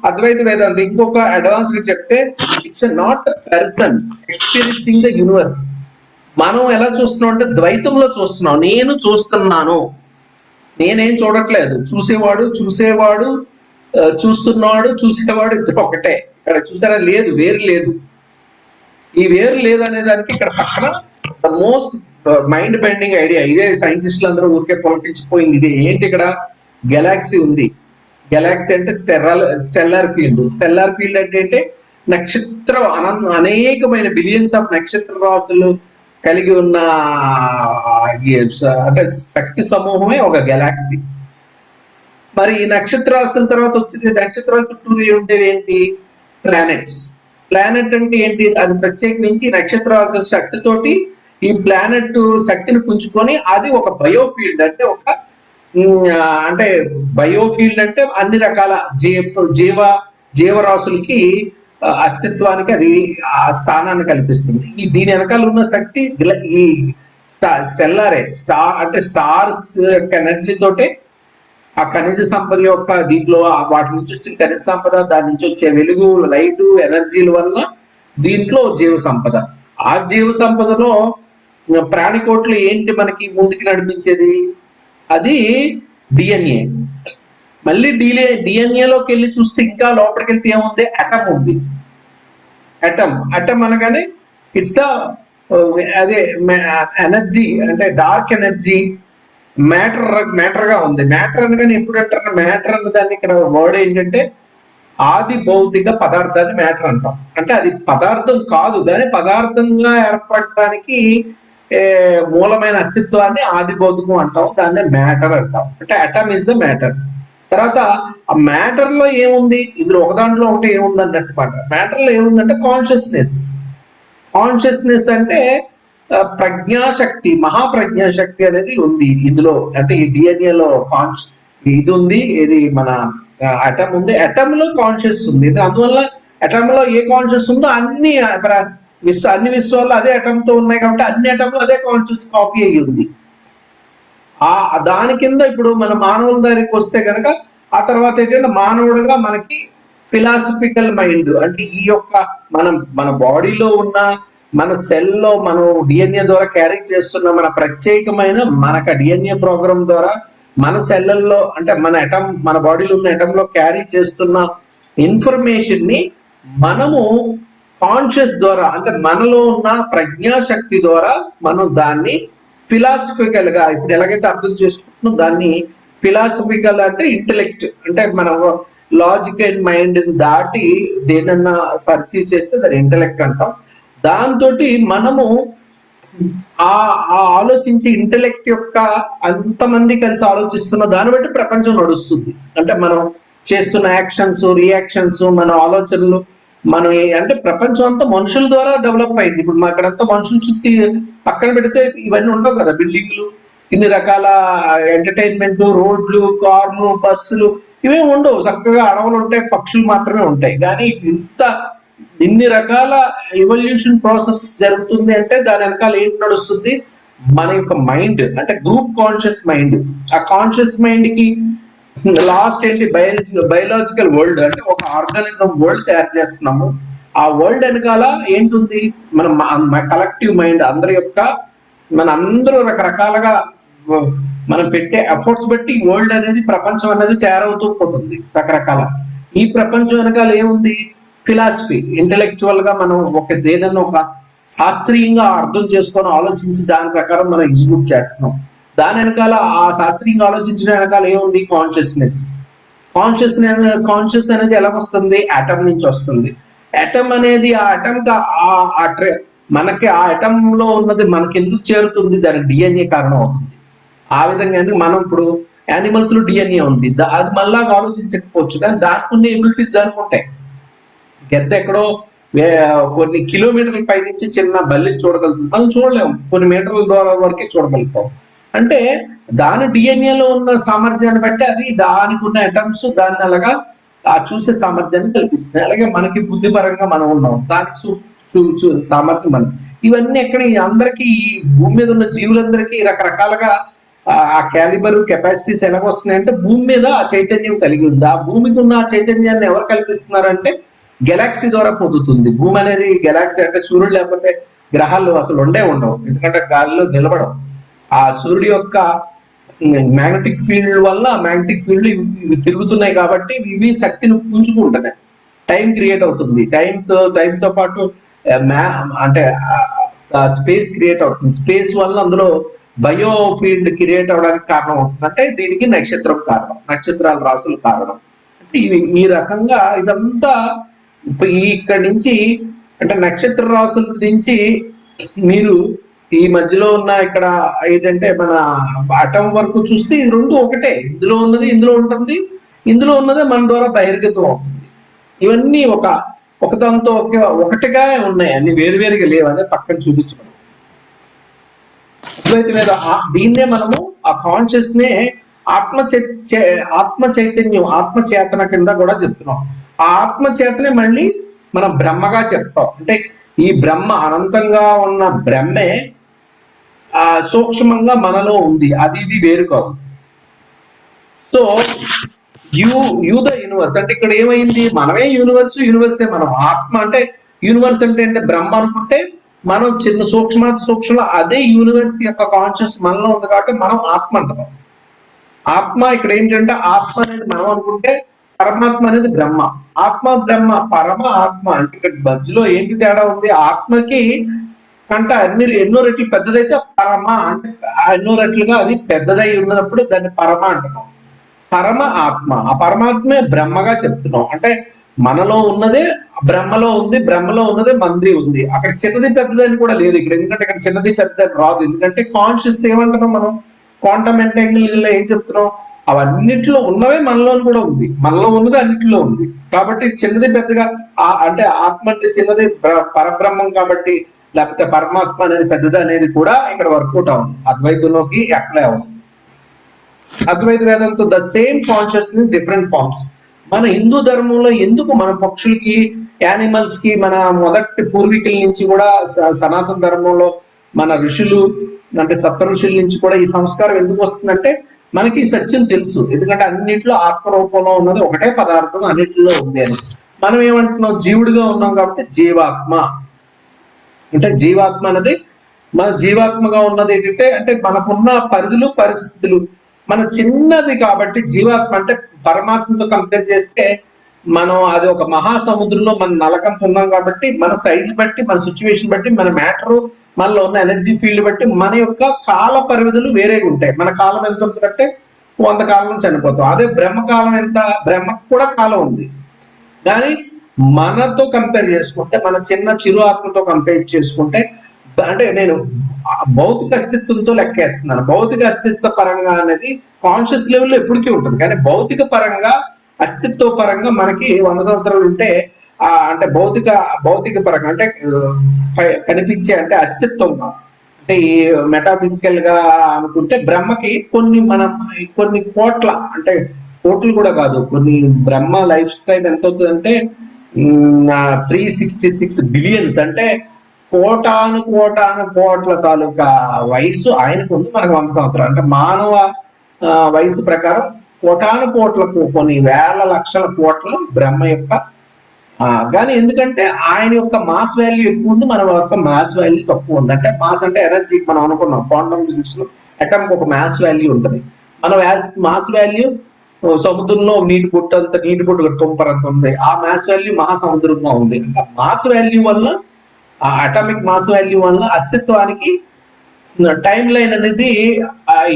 అద్వైత వేదాంతం ఇంకొక అడ్వాన్స్ గా చెప్తే it's not person experiencing the universe. మనం ఎలా చూస్తున్నాం అంటే ద్వైతంలో చూస్తున్నాం. నేను చూస్తున్నాను, నేనేం చూడట్లేదు. చూసేవాడు చూస్తున్నాడు, చూసేవాడు ఇద్దరు ఒకటే. ఇక్కడ చూసారా? లేదు, వేరు లేదు. ఈ వేరు లేదు అనే దానికి ఇక్కడ పక్కన the most mind bending idea. ఇదే సైంటిస్టులు అందరూ ఊరికే పొలకించిపోయింది. ఇది ఏంటి? ఇక్కడ గెలాక్సీ ఉంది. గెలాక్సీ అంటే స్టెల్లార్ ఫీల్డ్. స్టెల్లార్ ఫీల్డ్ అంటే అనేకమైన బిలియన్స్ ఆఫ్ నక్షత్ర రాశులు కలిగి ఉన్న అంటే శక్తి సమూహమే ఒక గెలాక్సీ. మరి ఈ నక్షత్ర రాశుల తర్వాత వచ్చింది నక్షత్రాల చుట్టూ ఉండేవి ఏంటి? ప్లానెట్స్. ప్లానెట్ అంటే ఏంటి? అది ప్రత్యేకించి నక్షత్ర రాశుల శక్తితోటి ఈ ప్లానెట్ శక్తిని పుంజుకొని అది ఒక బయోఫీల్డ్ అంటే ఒక అంటే బయోఫీల్డ్ అంటే అన్ని రకాల జీవరాశులకి అస్తిత్వానికి అది ఆ స్థానాన్ని కల్పిస్తుంది. దీని వెనకాల ఉన్న శక్తి ఈ స్టెల్లారే అంటే స్టార్స్ యొక్క ఎనర్జీ తోటే ఆ ఖనిజ సంపద యొక్క దీంట్లో వాటి నుంచి వచ్చిన ఖనిజ సంపద, దాని నుంచి వచ్చే వెలుగు, లైట్, ఎనర్జీల వల్ల దీంట్లో జీవ సంపద. ఆ జీవ సంపదలో ప్రాణికోట్లు ఏంటి మనకి ముందుకు నడిపించేది? అది డిఎన్ఏ. మళ్ళీ డిఎన్ఏలోకి వెళ్ళి చూస్తే ఇంకా లోపలికి వెళ్తే ఏముంది? అటమ్ ఉంది. అటమ్ అనగానే ఇట్స్ అదే ఎనర్జీ, అంటే డార్క్ ఎనర్జీ, మ్యాటర్ గా ఉంది. మ్యాటర్ అనగానే ఎప్పుడు అంటారు? మ్యాటర్ అన్న దాన్ని ఇక్కడ వర్డ్ ఏంటంటే ఆది భౌతిక పదార్థాన్ని మ్యాటర్ అంటాం. అంటే అది పదార్థం కాదు, దాని పదార్థంగా ఏర్పడటానికి మూలమైన అస్తిత్వాన్ని ఆది భౌతికం అంటాం, దాన్ని మ్యాటర్ అంటాం. అంటే అటమ్ ఇస్ ద మ్యాటర్. తర్వాత ఆ మ్యాటర్ లో ఏముంది? ఇందులో ఒక దాంట్లో ఒకటి ఏముంది అన్నట్టు మాట. మ్యాటర్ లో ఏముందంటే కాన్షియస్నెస్. కాన్షియస్నెస్ అంటే ప్రజ్ఞాశక్తి, మహాప్రజ్ఞాశక్తి అనేది ఉంది ఇందులో. అంటే ఈ డిఎన్ఏలో ఇది ఉంది, ఇది మన అటమ్ ఉంది. అటమ్ లో కాన్షియస్ ఉంది. అందువల్ల అటమ్ లో ఏ కాన్షియస్ ఉందో అన్ని విశ్వాల్లో అదే అటమ్ తో ఉన్నాయి కాబట్టి అన్ని అటమ్ లో అదే కాన్షియస్ కాపీ అయ్యి ఉంది. దాని కింద ఇప్పుడు మన మానవుల దగ్గరికి వస్తే కనుక ఆ తర్వాత ఏంటంటే మానవుడిగా మనకి ఫిలాసఫికల్ మైండ్, అంటే ఈ యొక్క మన బాడీలో ఉన్న మన సెల్లో మనం డిఎన్ఏ ద్వారా క్యారీ చేస్తున్న మన ప్రత్యేకమైన మనకు డిఎన్ఏ ప్రోగ్రామ్ ద్వారా మన సెల్లల్లో, అంటే మన బాడీలో ఉన్న అటమ్ లో క్యారీ చేస్తున్న ఇన్ఫర్మేషన్ ని మనము కాన్షియస్ ద్వారా, అంటే మనలో ఉన్న ప్రజ్ఞాశక్తి ద్వారా మనం దాన్ని ఫిలాసఫికల్ గా ఇప్పుడు ఎలాగైతే అర్థం చేసుకుంటున్నాం, దాన్ని ఫిలాసఫికల్ అంటే ఇంటెలెక్ట్, అంటే మనం లాజిక్ అండ్ మైండ్ దాటి దేనన్నా పర్సీవ్ చేస్తే దాన్ని ఇంటెలెక్ట్ అంటాం. దాంతో మనము ఆ ఆలోచించే ఇంటెలెక్ట్ యొక్క అంతమంది కలిసి ఆలోచిస్తున్న దాన్ని బట్టి ప్రపంచం నడుస్తుంది. అంటే మనం చేస్తున్న యాక్షన్స్, రియాక్షన్స్, మన ఆలోచనలు, మనం అంటే ప్రపంచం అంతా మనుషుల ద్వారా డెవలప్ అయింది. ఇప్పుడు అక్కడంతా మనుషులు చుట్టి పక్కన పెడితే ఇవన్నీ ఉండవు కదా, బిల్డింగ్లు, ఇన్ని రకాల ఎంటర్టైన్మెంట్, రోడ్లు, కార్లు, బస్సులు ఇవేమి ఉండవు. చక్కగా అడవులు ఉంటాయి, పక్షులు మాత్రమే ఉంటాయి. కానీ ఇన్ని రకాల ఎవల్యూషన్ ప్రాసెస్ జరుగుతుంది అంటే దాని వెనకాల ఏంటి నడుస్తుంది? మన యొక్క మైండ్, అంటే గ్రూప్ కాన్షియస్ మైండ్. ఆ కాన్షియస్ మైండ్ కి లాస్ట్ ఏంటి? బయలాజికల్ వరల్డ్, అంటే ఒక ఆర్గానిజం వరల్డ్ తయారు చేస్తున్నాము. ఆ వరల్డ్ వెనకాల ఏంటుంది? మన కలెక్టివ్ మైండ్, మన అందరూ రకరకాలుగా మనం పెట్టే ఎఫర్ట్స్ బట్టి ఈ వరల్డ్ అనేది, ప్రపంచం అనేది తయారవుతూ పోతుంది రకరకాల. ఈ ప్రపంచం వెనకాల ఏముంది? ఫిలాసఫీ. ఇంటెలెక్చువల్ గా మనం దేనన్నా ఒక శాస్త్రీయంగా అర్థం చేసుకొని ఆలోచించి దాని ప్రకారం మనం ఎగ్జిక్యూట్ చేస్తున్నాం. దాని వెనకాల ఆ శాస్త్రీయంగా ఆలోచించిన వెనకాల ఏముంది? కాన్షియస్ అనేది ఎలాగొస్తుంది? అటమ్ నుంచి వస్తుంది. అటమ్ అనేది మనకి ఆ అటమ్ లో ఉన్నది మనకి ఎందుకు చేరుతుంది? దానికి డిఎన్ఏ కారణం అవుతుంది. ఆ విధంగా మనం ఇప్పుడు యానిమల్స్ లో డిఎన్ఏ ఉంది, అది మళ్ళా ఆలోచించకపోవచ్చు, కానీ దానికి ఉన్న ఎబిలిటీస్ దానికి ఉంటాయి. గెద్ద ఎక్కడో కొన్ని కిలోమీటర్ల పై నుంచి చిన్న బల్లి చూడగలుగుతుంది, మనం చూడలేము, కొన్ని మీటర్ల ద్వారా వరకే చూడగలుగుతాం. అంటే దాని డిఎన్ఏలో ఉన్న సామర్థ్యాన్ని బట్టి అది దానికి ఉన్న అటమ్స్ దాన్ని అలాగా ఆ చూసే సామర్థ్యాన్ని కల్పిస్తున్నాయి. అలాగే మనకి బుద్ధిపరంగా మనం ఉన్నాం, దానికి సామర్థ్యం మనం. ఇవన్నీ ఎక్కడ అందరికీ, ఈ భూమి మీద ఉన్న జీవులందరికీ రకరకాలుగా ఆ క్యాలిబర్ కెపాసిటీస్ ఎలాగొస్తున్నాయి అంటే భూమి మీద ఆ చైతన్యం కలిగి ఉంది. ఆ భూమికి ఉన్న ఆ చైతన్యాన్ని ఎవరు కల్పిస్తున్నారంటే గెలాక్సీ ద్వారా పొందుతుంది. భూమి అనేది గెలాక్సీ, అంటే సూర్యుడు లేకపోతే గ్రహాలు అసలు ఉండవు, ఎందుకంటే గాలిలో నిలబడవు. ఆ సూర్యుడి యొక్క మ్యాగ్నెటిక్ ఫీల్డ్ వల్ల, మ్యాగ్నెటిక్ ఫీల్డ్ ఇవి తిరుగుతున్నాయి కాబట్టి ఇవి శక్తిని పుంజుకుంటున్నాయి. టైం క్రియేట్ అవుతుంది, టైంతో పాటు అంటే స్పేస్ క్రియేట్ అవుతుంది. స్పేస్ వల్ల అందులో బయో ఫీల్డ్ క్రియేట్ అవడానికి కారణం అవుతుంది. అంటే దీనికి నక్షత్రం కారణం, నక్షత్రాల రాసులు కారణం. అంటే ఈ రకంగా ఇదంతా ఇక్కడి నుంచి, అంటే నక్షత్ర రాసుల నుంచి మీరు ఈ మధ్యలో ఉన్న ఇక్కడ ఏంటంటే మన అటం వరకు చూస్తే ఇది రెండు ఒకటే. ఇందులో ఉన్నది ఇందులో ఉంటుంది, ఇందులో ఉన్నది మన ద్వారా బహిర్గతం అవుతుంది. ఇవన్నీ ఒకదాంతో ఒకటిగా ఉన్నాయి, అన్ని వేరువేరుగా లేవు. అదే పక్కన చూపించడం. అద్వైత వేద దీన్నే మనము ఆ కాన్షియస్ నే ఆత్మ చైతన్యం, ఆత్మ చేతన కింద కూడా చెప్తున్నాం. ఆ ఆత్మ చేతనే మళ్ళీ మనం బ్రహ్మగా చెప్తాం. అంటే ఈ బ్రహ్మ అనంతంగా ఉన్న బ్రహ్మే సూక్ష్మంగా మనలో ఉంది, అది ఇది వేరు కాదు. సో యు ద యూనివర్స్ అంటే ఇక్కడ ఏమైంది, మనమే యూనివర్స్, యూనివర్సే మనం. ఆత్మ అంటే యూనివర్స్ అంటే బ్రహ్మ అనుకుంటే మనం చిన్న సూక్ష్మ అదే యూనివర్స్ యొక్క కాన్షియస్ మనలో ఉంది కాబట్టి మనం ఆత్మ అంటాం. ఆత్మ ఇక్కడ ఏంటంటే ఆత్మ అనేది మనం అనుకుంటే పరమాత్మ అనేది బ్రహ్మ. ఆత్మ బ్రహ్మ పరమ ఆత్మ అంటే ఇక్కడ మధ్యలో ఏంటి తేడా ఉంది? ఆత్మకి కంటే ఎన్నో రెట్లు పెద్దదైతే పరమ అంటే ఎన్నో రెట్లుగా అది పెద్దదై ఉన్నప్పుడు దాన్ని పరమ అంటున్నాం. పరమ ఆత్మ, ఆ పరమాత్మే బ్రహ్మగా చెప్తున్నాం. అంటే మనలో ఉన్నదే బ్రహ్మలో ఉంది, బ్రహ్మలో ఉన్నదే మంది ఉంది. అక్కడ చిన్నది పెద్దదని కూడా లేదు ఇక్కడ. ఎందుకంటే ఇక్కడ చిన్నది పెద్దది రాదు. ఎందుకంటే కాన్షియస్ ఏమంటున్నాం మనం, క్వాంటమ్ ఎంటాంగిల్ ఏం చెప్తున్నాం, అవన్నిట్లో ఉన్నవే మనలో కూడా ఉంది, మనలో ఉన్నది అన్నింటిలో ఉంది. కాబట్టి చిన్నది పెద్దగా అంటే ఆత్మ అంటే చిన్నది పరబ్రహ్మం కాబట్టి, లేకపోతే పరమాత్మ అనేది పెద్దది అనేది కూడా ఇక్కడ వర్కౌట్ అవుతుంది, అద్వైతంలోకి అప్లై అవుతుంది. అద్వైత వేదంతో the same consciousness different forms. మన హిందూ ధర్మంలో ఎందుకు మన పక్షులకి, యానిమల్స్ కి, మన మొదటి పూర్వీకుల నుంచి కూడా సనాతన ధర్మంలో మన ఋషులు అంటే సప్త ఋషుల నుంచి కూడా ఈ సంస్కారం ఎందుకు వస్తుందంటే మనకి సత్యం తెలుసు. ఎందుకంటే అన్నింటిలో ఆత్మరూపంలో ఉన్నది ఒకటే పదార్థం అన్నింటిలో ఉంది అని. మనం ఏమంటున్నాం, జీవుడిగా ఉన్నాం కాబట్టి జీవాత్మ అంటే జీవాత్మ అనేది మన జీవాత్మగా ఉన్నది ఏంటంటే అంటే మనకున్న పరిధులు పరిస్థితులు మన చిన్నది కాబట్టి జీవాత్మ అంటే పరమాత్మతో కంపేర్ చేస్తే మనం అది ఒక మహాసముద్రంలో మనం నలకంత ఉన్నాం కాబట్టి మన సైజు బట్టి, మన సిచ్యువేషన్ బట్టి, మన మ్యాటరు, మనలో ఉన్న ఎనర్జీ ఫీల్డ్ బట్టి మన యొక్క కాల పరిమితులు వేరేగా ఉంటాయి. మన కాలం ఎంత ఉంటుందంటే 100 కాలం చనిపోతాం. అదే బ్రహ్మకాలం ఎంత, బ్రహ్మకు కూడా కాలం ఉంది. కానీ మనతో కంపేర్ చేసుకుంటే, మన చిరు ఆత్మతో కంపేర్ చేసుకుంటే, అంటే నేను భౌతిక అస్తిత్వంతో లెక్కేస్తున్నాను. భౌతిక అస్తిత్వ పరంగా అనేది కాన్షియస్ లెవెల్లో ఎప్పటికీ ఉంటుంది. కానీ భౌతిక పరంగా, అస్తిత్వ పరంగా మనకి 100 సంవత్సరాలు ఉంటే అంటే భౌతిక పరంగా అంటే కనిపించే అంటే అస్తిత్వంగా అంటే ఈ మెటాఫిజికల్ గా అనుకుంటే బ్రహ్మకి కొన్ని కోట్ల అంటే కోట్లు కూడా కాదు, కొన్ని బ్రహ్మ లైఫ్ స్టైల్ ఎంత అవుతుందంటే 366 బిలియన్స్ అంటే కోటాను కోట్ల తాలూకా వయసు ఆయనకు ఉంది, మనకు 100 సంవత్సరాలు. అంటే మానవ వయసు ప్రకారం కోటాను కోట్లకు, కొన్ని వేల లక్షల కోట్ల బ్రహ్మ యొక్క. కానీ ఎందుకంటే ఆయన యొక్క మాస్ వాల్యూ ఎక్కువ ఉంది, మన యొక్క మాస్ వాల్యూ తక్కువ ఉంది. అంటే మాస్ అంటే ఎనర్జీ, మనం అనుకున్నాం క్వాంటమ్ ఫిజిక్స్ లో అటమ్ ఒక మాస్ వాల్యూ ఉంటుంది. మన మాస్ వాల్యూ సముద్రంలో నీటి బొట్టు తుంపరంత ఉంది. ఆ మాస్ వాల్యూ మహాసముద్రంగా ఉంది. అంటే మాస్ వాల్యూ వల్ల, ఆ అటామిక్ మాస్ వాల్యూ వల్ల అస్తిత్వానికి టైం లైన్ అనేది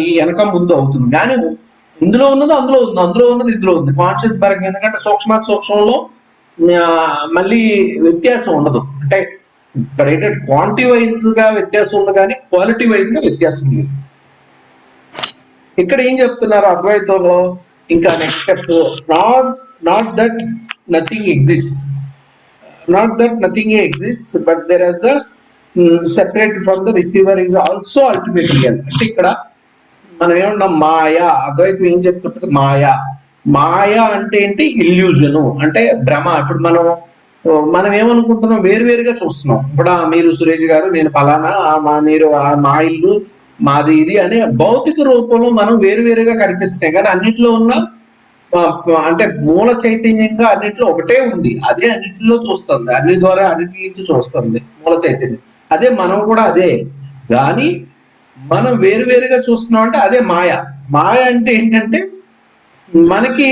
ఈ వెనక ముందు అవుతుంది. కానీ ఇందులో ఉన్నది అందులో ఉంది, అందులో ఉన్నది ఇందులో ఉంది కాన్షియస్ పరంగా. ఎందుకంటే సూక్ష్మంలో మళ్ళీ వ్యత్యాసం ఉండదు. అంటే ఇక్కడ ఏంటంటే క్వాంటిటీ వైజ్ గా వ్యత్యాసం ఉంది కానీ క్వాలిటీ వైజ్ గా వ్యత్యాసం లేదు. ఇక్కడ ఏం చెప్తున్నారు అద్వైతంలో ఇంకా next step, not that nothing exists, but there as the separate from the receiver is also ultimate real. అంటే ఇక్కడ మనం ఏమన్నా మాయా, అద్వైతం ఏం చెప్తుంటుంది, మాయా అంటే ఏంటి, ఇల్యూజను అంటే భ్రమ. ఇప్పుడు మనం ఏమనుకుంటున్నాం, వేరువేరుగా చూస్తున్నాం. ఇప్పుడు మీరు సురేష్ గారు, నేను ఫలానా, మీరు మా ఇల్లు, మాది ఇది అనే భౌతిక రూపంలో మనం వేరువేరుగా కనిపిస్తాయి. కానీ అన్నిట్లో ఉన్న అంటే మూల చైతన్యంగా అన్నిట్లో ఒకటే ఉంది, అదే అన్నింటిలో చూస్తుంది, అన్ని ద్వారా అన్నింటి నుంచి చూస్తుంది మూల చైతన్యం. అదే మనం కూడా అదే. కానీ మనం వేరువేరుగా చూస్తున్నాం అంటే అదే మాయ అంటే ఏంటంటే మనకి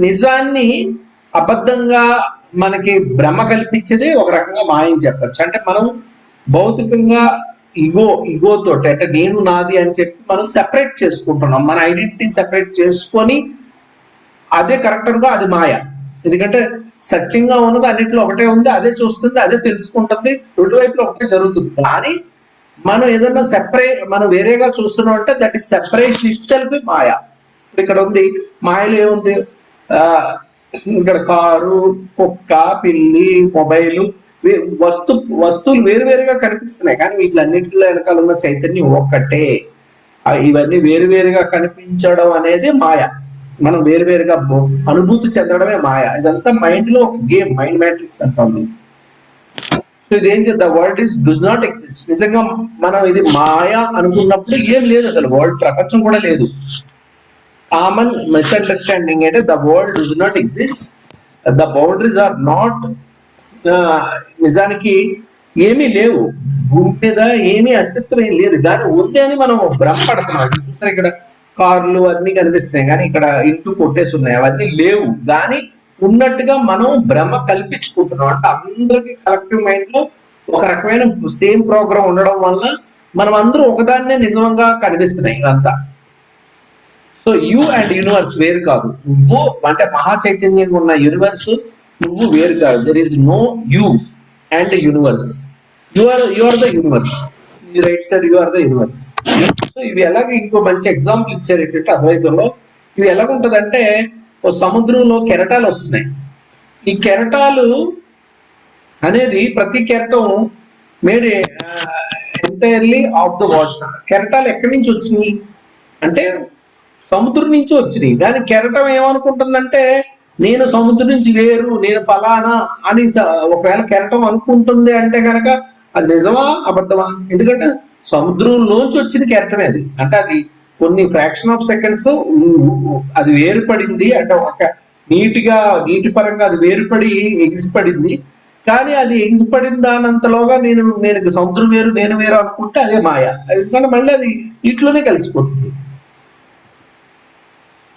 నిజాన్ని అబద్ధంగా మనకి భ్రమ కల్పించేది ఒక రకంగా మాయని చెప్పచ్చు. అంటే మనం భౌతికంగా ఈగోతోటి అంటే నేను నాది అని చెప్పి మనం సెపరేట్ చేసుకుంటున్నాం, మన ఐడెంటిటీని సెపరేట్ చేసుకొని అదే కరెక్ట్ అనుకో, అది మాయ. ఎందుకంటే సత్యంగా ఉన్నది అన్నింటిలో ఒకటే ఉంది, అదే చూస్తుంది, అదే తెలుసుకుంటుంది, రెండు వైపులో ఒకటే జరుగుతుంది. కానీ మనం ఏదన్నా మనం వేరేగా చూస్తున్నాం అంటే that is separation it self maya. ఇక్కడ ఉంది మాయలో ఏముంది, ఇక్కడ కారు, కుక్క, పిల్లి, మొబైల్ వస్తువులు వేరువేరుగా కనిపిస్తున్నాయి, కానీ వీటిలన్నిటిలో వెనకాల ఉన్న చైతన్యం ఒక్కటే. ఇవన్నీ వేరువేరుగా కనిపించడం అనేది మాయ. మనం వేరువేరుగా అనుభూతి చెందడమే మాయ. ఇదంతా మైండ్ లో ఒక గేమ్, మైండ్ మ్యాట్రిక్స్ అంటాం. సో ఇదేం చేద్దాం, world is does not exist. నిజంగా మనం ఇది మాయ అనుకున్నప్పుడు ఏం లేదు, అసలు వరల్డ్ ప్రపంచం కూడా లేదు. కామన్ మిస్అండర్స్టాండింగ్ అంటే the world does not exist, the boundaries are not. నిజానికి ఏమీ లేవు, భూమి మీద ఏమీ అస్తిత్వం ఏం లేదు, కానీ ఉంది అని మనం భ్రమపడుతున్నాం. చూసారు ఇక్కడ కార్లు అన్ని కనిపిస్తున్నాయి, కానీ ఇక్కడ ఇంటూ కొట్టేసి ఉన్నాయి, అవన్నీ లేవు, కానీ ఉన్నట్టుగా మనం భ్రమ కల్పించుకుంటున్నాం. అంటే అందరికి కలెక్టివ్ మైండ్ లో ఒక రకమైన సేమ్ ప్రోగ్రామ్ ఉండడం వల్ల మనం అందరూ ఒకదాన్నే నిజంగా కనిపిస్తున్నాయి ఇదంతా. సో యూ అండ్ యూనివర్స్ వేరు కాదు. నువ్వు అంటే మహా చైతన్యంగా ఉన్న యూనివర్స్, నువ్వు వేరు కాదు. There is no you and universe. You are the universe. ఈ right side you are the universe. So ఇవి ఎలాగ ఇంకో మంచి ఎగ్జాంపుల్ ఇచ్చారు ఏంటంటే అద్వైతంలో. ఇవి ఎలాగుంటదంటే, ఓ సముద్రంలో కెరటాలు వస్తున్నాయి. ఈ కెరటాలు అనేది ప్రతి కెరటం made entirely of the water. కెరటాలు ఎక్కడి నుంచి వచ్చినాయి అంటే సముద్రం నుంచి వచ్చినాయి. కానీ కెరటం ఏమనుకుంటుందంటే నేను సముద్రం నుంచి వేరు, నేను ఫలానా అని ఒకవేళ కెరటం అనుకుంటుంది అంటే కనుక అది నిజమా అబద్ధమా? ఎందుకంటే సముద్రంలోంచి వచ్చిన కెరటమే అది. అంటే అది కొన్ని ఫ్రాక్షన్ ఆఫ్ సెకండ్స్ అది వేరుపడింది, అంటే ఒక నీటి పరంగా అది వేరుపడి ఎగిసిపడింది. కానీ అది ఎగిసిపడిన దానంతలోగా నేను సముద్రం వేరు నేను వేరు అనుకుంటే అదే మాయ. ఎందుకంటే మళ్ళీ అది నీటిలోనే కలిసిపోతుంది.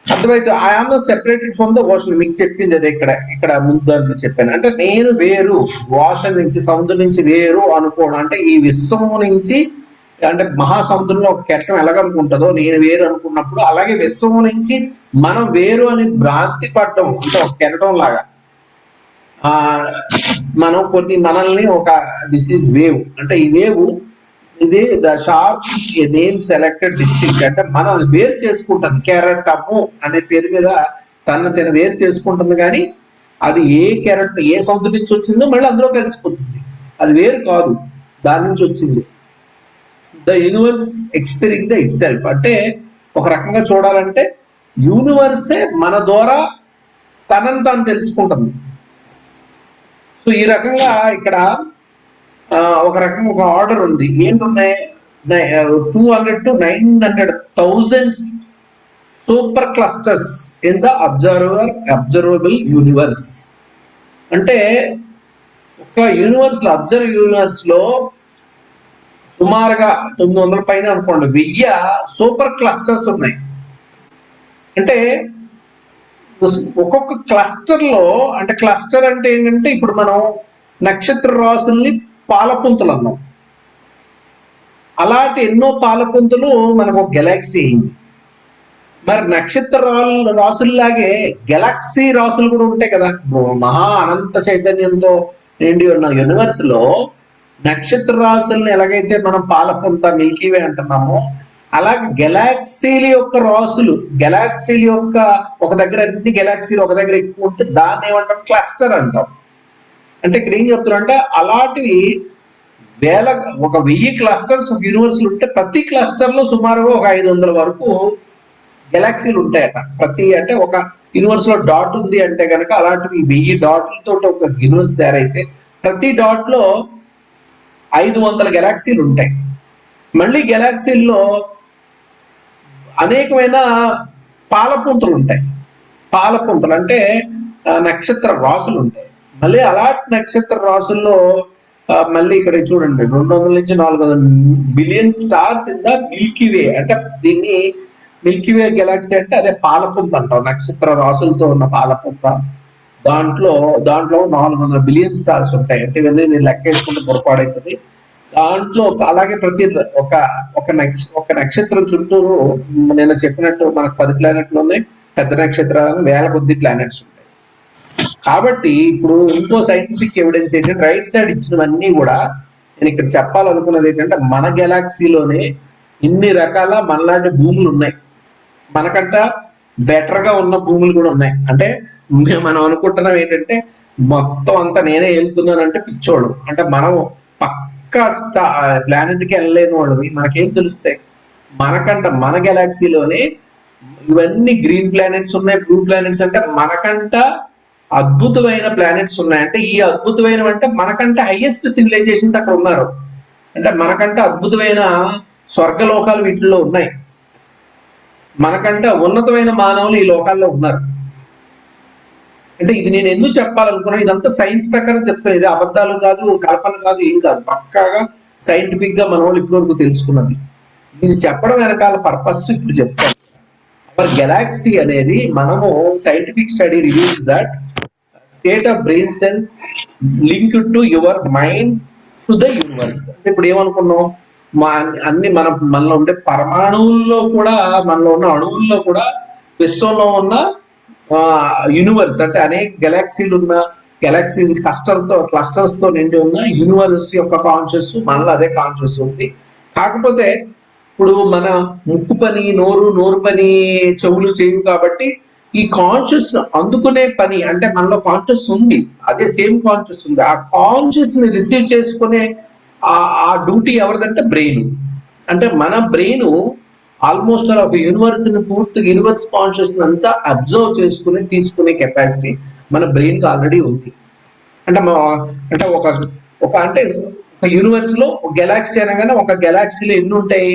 అర్థమైతే I am separated from the ocean. మీకు చెప్పింది అదే ఇక్కడ ముందు దాంట్లో చెప్పాను. అంటే నేను వేరు, ఓషన్ నుంచి సముద్రం నుంచి వేరు అనుకోవడం. అంటే ఈ విశ్వం నుంచి, అంటే మహాసముద్రంలో ఒక కెరటం ఎలాగనుకుంటుందో నేను వేరు అనుకున్నప్పుడు, అలాగే విశ్వం నుంచి మనం వేరు అని భ్రాంతి పడడం. అంటే ఒక కెరటం లాగా మనం మనల్ని ఒక దిస్ ఈజ్ వేవ్, అంటే ఈ వేవ్ ఇది the sharp name selected district, అంటే మనం అది వేరు చేసుకుంటుంది. కెరటము అనే పేరు మీద తను వేరు చేసుకుంటుంది, కానీ అది ఏ సముద్రం నుంచి వచ్చిందో మళ్ళీ అందులో కలిసిపోతుంది. అది వేరు కాదు, దాని నుంచి వచ్చింది. The universe experiencing the it self. అంటే ఒక రకంగా చూడాలంటే యూనివర్సే మన ద్వారా తనని తాను తెలుసుకుంటుంది. సో ఈ రకంగా ఇక్కడ ఒక రకంగా ఒక ఆర్డర్ ఉంది. ఏంటున్నాయి, 200 to 900,000 super clusters in the observable universe. అంటే ఒక యూనివర్స్ లో సుమారుగా 900 పైన అనుకోండి 1000 సూపర్ క్లస్టర్స్ ఉన్నాయి. అంటే ఒక్కొక్క క్లస్టర్ లో, అంటే క్లస్టర్ అంటే ఏంటంటే ఇప్పుడు మనం నక్షత్ర రాసుల్ని పాలపుంతలు అన్నాం. అలాంటి ఎన్నో పాలపుంతలు మనకు ఒక గెలాక్సీ అయింది. మరి నక్షత్ర రాసుల్లాగే గెలాక్సీ రాసులు కూడా ఉంటాయి కదా. మహా అనంత చైతన్యంతో నిండి ఉన్న యూనివర్స్ లో నక్షత్ర రాసుల్ని ఎలాగైతే మనం పాలపుంత మిల్కీవే అంటున్నామో, అలాగే గెలాక్సీల యొక్క రాసులు, గెలాక్సీల యొక్క ఒక దగ్గర అన్ని గెలాక్సీలు ఒక దగ్గర ఎక్కువ ఉంటే దాన్ని ఏమంటాం, క్లస్టర్ అంటాం. అంటే ఇక్కడ ఏం చెప్తున్నారంటే అలాంటివి 1000 క్లస్టర్స్ ఒక యూనివర్స్ ఉంటే ప్రతి క్లస్టర్ లో సుమారుగా ఒక 500 వరకు గెలాక్సీలు ఉంటాయట. అంటే ఒక యూనివర్స్ లో డాట్ ఉంది అంటే కనుక అలాంటివి 1000 డాట్లతో ఒక యూనివర్స్ తయారైతే ప్రతి డాట్ లో 500 గెలాక్సీలు ఉంటాయి. మళ్ళీ గెలాక్సీల్లో అనేకమైన పాలపుంతలు ఉంటాయి. పాలపుంతలు అంటే నక్షత్ర రాసులు ఉంటాయి. మళ్ళీ అలాంటి నక్షత్ర రాసుల్లో మళ్ళీ ఇక్కడ చూడండి 200 నుంచి 400 billion stars in the Milky Way. అంటే దీన్ని మిల్కీ వే గెలాక్సీ అంటే అదే పాలపుంత అంటాం, నక్షత్ర రాసులతో ఉన్న పాలపుంత. దాంట్లో 400 బిలియన్ స్టార్స్ ఉంటాయి. అంటే ఇవన్నీ నేను లెక్కేసుకుంటే పొరపాడైతుంది. దాంట్లో అలాగే ప్రతి ఒక నక్షత్రం చుట్టూరు నేను చెప్పినట్టు మనకు 10 ప్లానెట్లు ఉన్నాయి, పెద్ద నక్షత్రాలు 1000 కొద్ది ప్లానెట్స్ ఉంటాయి. కాబట్టి ఇప్పుడు ఇంకో సైంటిఫిక్ ఎవిడెన్స్ ఏంటంటే రైట్ సైడ్ ఇచ్చినవన్నీ కూడా నేను ఇక్కడ చెప్పాలనుకున్నది ఏంటంటే మన గెలాక్సీలోనే ఇన్ని రకాల మనలాంటి భూములు ఉన్నాయి. మనకంట బెటర్ గా ఉన్న భూములు కూడా ఉన్నాయి. అంటే మనం అనుకుంటున్నాం ఏంటంటే మొత్తం అంతా నేనే వెళ్తున్నానంటే పిచ్చోడు. అంటే మనం పక్కా ప్లానెట్ కి వెళ్ళలేని వాళ్ళవి మనకేం తెలుస్తాయి? మనకంట మన గెలాక్సీలోనే ఇవన్నీ గ్రీన్ ప్లానెట్స్ ఉన్నాయి, బ్లూ ప్లానెట్స్, అంటే మనకంట అద్భుతమైన ప్లానెట్స్ ఉన్నాయి. అంటే ఈ అద్భుతమైన అంటే మనకంటే హైయెస్ట్ సివిలైజేషన్స్ అక్కడ ఉన్నారు. అంటే మనకంటే అద్భుతమైన స్వర్గలోకాలు వీటిల్లో ఉన్నాయి. మనకంటే ఉన్నతమైన మానవులు ఈ లోకాల్లో ఉన్నారు. అంటే ఇది నేను ఎందుకు చెప్పాలనుకున్నాను, ఇదంతా సైన్స్ ప్రకారం చెప్తాను. ఇది అబద్ధాలు కాదు, కల్పన కాదు, ఏం కాదు, పక్కాగా సైంటిఫిక్ గా మన వాళ్ళు ఇప్పటి వరకు తెలుసుకున్నది. ఇది చెప్పడం వెనకాల పర్పస్ ఇప్పుడు చెప్తాను. అవర్ గెలాక్సీ అనేది మనము scientific study reveals that state of brain cells linked to your mind to the universe. అంటే ఇప్పుడు ఏమనుకున్నాం, అన్ని మనలో ఉండే పరమాణువుల్లో కూడా, మనలో ఉన్న అణువుల్లో కూడా విశ్వంలో ఉన్న యూనివర్స్ అంటే అనేక గెలాక్సీలు ఉన్న గెలాక్సీ క్లస్టర్స్ తో నిండి ఉన్న యూనివర్స్ యొక్క కాన్షియస్ మనలో అదే కాన్షియస్ ఉంది. కాకపోతే ఇప్పుడు మన ముక్కు పని, నోరు పని, చెవులు చేయవు కాబట్టి ఈ కాన్షియస్ అందుకునే పని, అంటే మనలో కాన్షియస్ ఉంది, అదే సేమ్ కాన్షియస్ ఉంది. ఆ కాన్షియస్ ని రిసీవ్ చేసుకునే ఆ డ్యూటీ ఎవరిదంటే బ్రెయిన్. అంటే మన బ్రెయిన్ ఆల్మోస్ట్ ఒక యూనివర్స్ ని పూర్తిగా యూనివర్స్ కాన్షియస్ అంతా అబ్జర్వ్ చేసుకుని తీసుకునే కెపాసిటీ మన బ్రెయిన్ కి ఆల్రెడీ ఉంది. అంటే అంటే ఒక యూనివర్స్ లో గెలాక్సీ అనగానే ఒక గెలాక్సీలో ఎన్ని ఉంటాయి?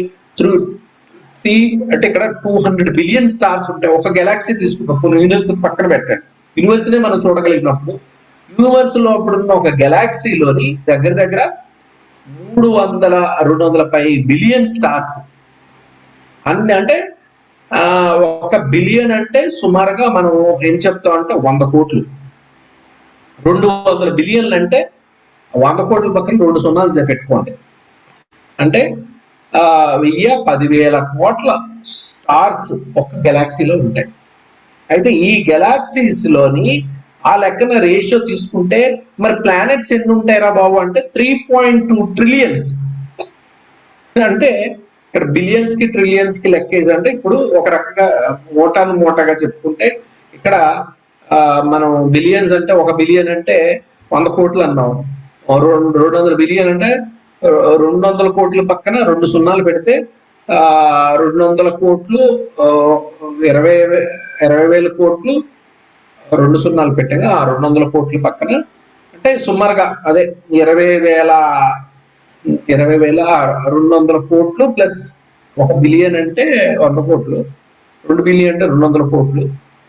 అంటే ఇక్కడ 200 బిలియన్ స్టార్స్ ఉంటాయి. ఒక గెలాక్సీ తీసుకున్నప్పుడు యూనివర్స్ పక్కన పెట్టండి, యూనివర్స్ నే మనం చూడగలిగినప్పుడు యూనివర్స్ లో అప్పుడున్న ఒక గెలాక్సీలోని దగ్గర దగ్గర 250 బిలియన్ స్టార్స్ అన్ని. అంటే ఒక బిలియన్ అంటే సుమారుగా మనం ఏం చెప్తాం అంటే 100 కోట్లు. 200 బిలియన్లు అంటే 100 కోట్ల పక్కన 2 సున్నాలు పెట్టుకోండి. అంటే 10,000 కోట్ల స్టార్స్ ఒక గెలాక్సీలో ఉంటాయి. అయితే ఈ గెలాక్సీస్ లోని ఆ లెక్కన రేషియో తీసుకుంటే మరి ప్లానెట్స్ ఎన్ని ఉంటాయిరా బాబు అంటే 3.2 ట్రిలియన్స్. అంటే ఇక్కడ బిలియన్స్ కి ట్రిలియన్స్ కి లెక్కేజ్. అంటే ఇప్పుడు ఒక రకంగా మోటాగా చెప్పుకుంటే ఇక్కడ మనం బిలియన్స్ అంటే 1 బిలియన్ అంటే 100 కోట్లు అన్నాం. 200 బిలియన్ అంటే 200 కోట్ల పక్కన 2 సున్నాలు పెడితే 200 కోట్లు 20,000 కోట్లు 2 సున్నాలు పెట్టగా 200 కోట్ల పక్కన అంటే సుమారుగా అదే 20,200 కోట్లు ప్లస్ 1 బిలియన్ అంటే 100 కోట్లు, 2 బిలియన్ అంటే 200 కోట్లు,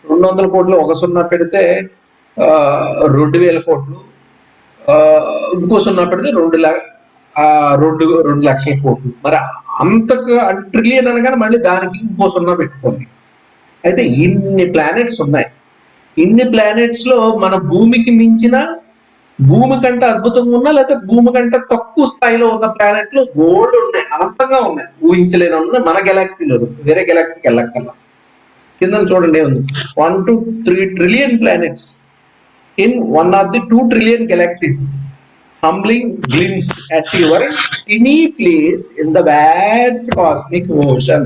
200 కోట్లు 1 సున్నా పెడితే 2,000 కోట్లు, ఇంకో సున్నా పెడితే 2 లక్షల కోట్లు. మరి అంతకు ట్రిలియన్ అనగానే మళ్ళీ దానికి ఇంకో సున్నా పెట్టుకోండి. అయితే ఇన్ని ప్లానెట్స్ ఉన్నాయి. ఇన్ని ప్లానెట్స్ లో మన భూమికి మించిన, భూమి కంటే అద్భుతంగా ఉన్నా లేకపోతే భూమి కంటే తక్కువ స్థాయిలో ఉన్న ప్లానెట్లు గోల్డ్ ఉన్నాయి, అనంతంగా ఉన్నాయి, ఊహించలేని ఉన్నాయి మన గెలాక్సీలో. వేరే గెలాక్సీకి వెళ్ళక్కర్లా. కింద చూడండి ఏముంది, 1 to 3 trillion planets in one of the 2 trillion galaxies, humbling glimpse at your tiny place in the vast cosmic ocean.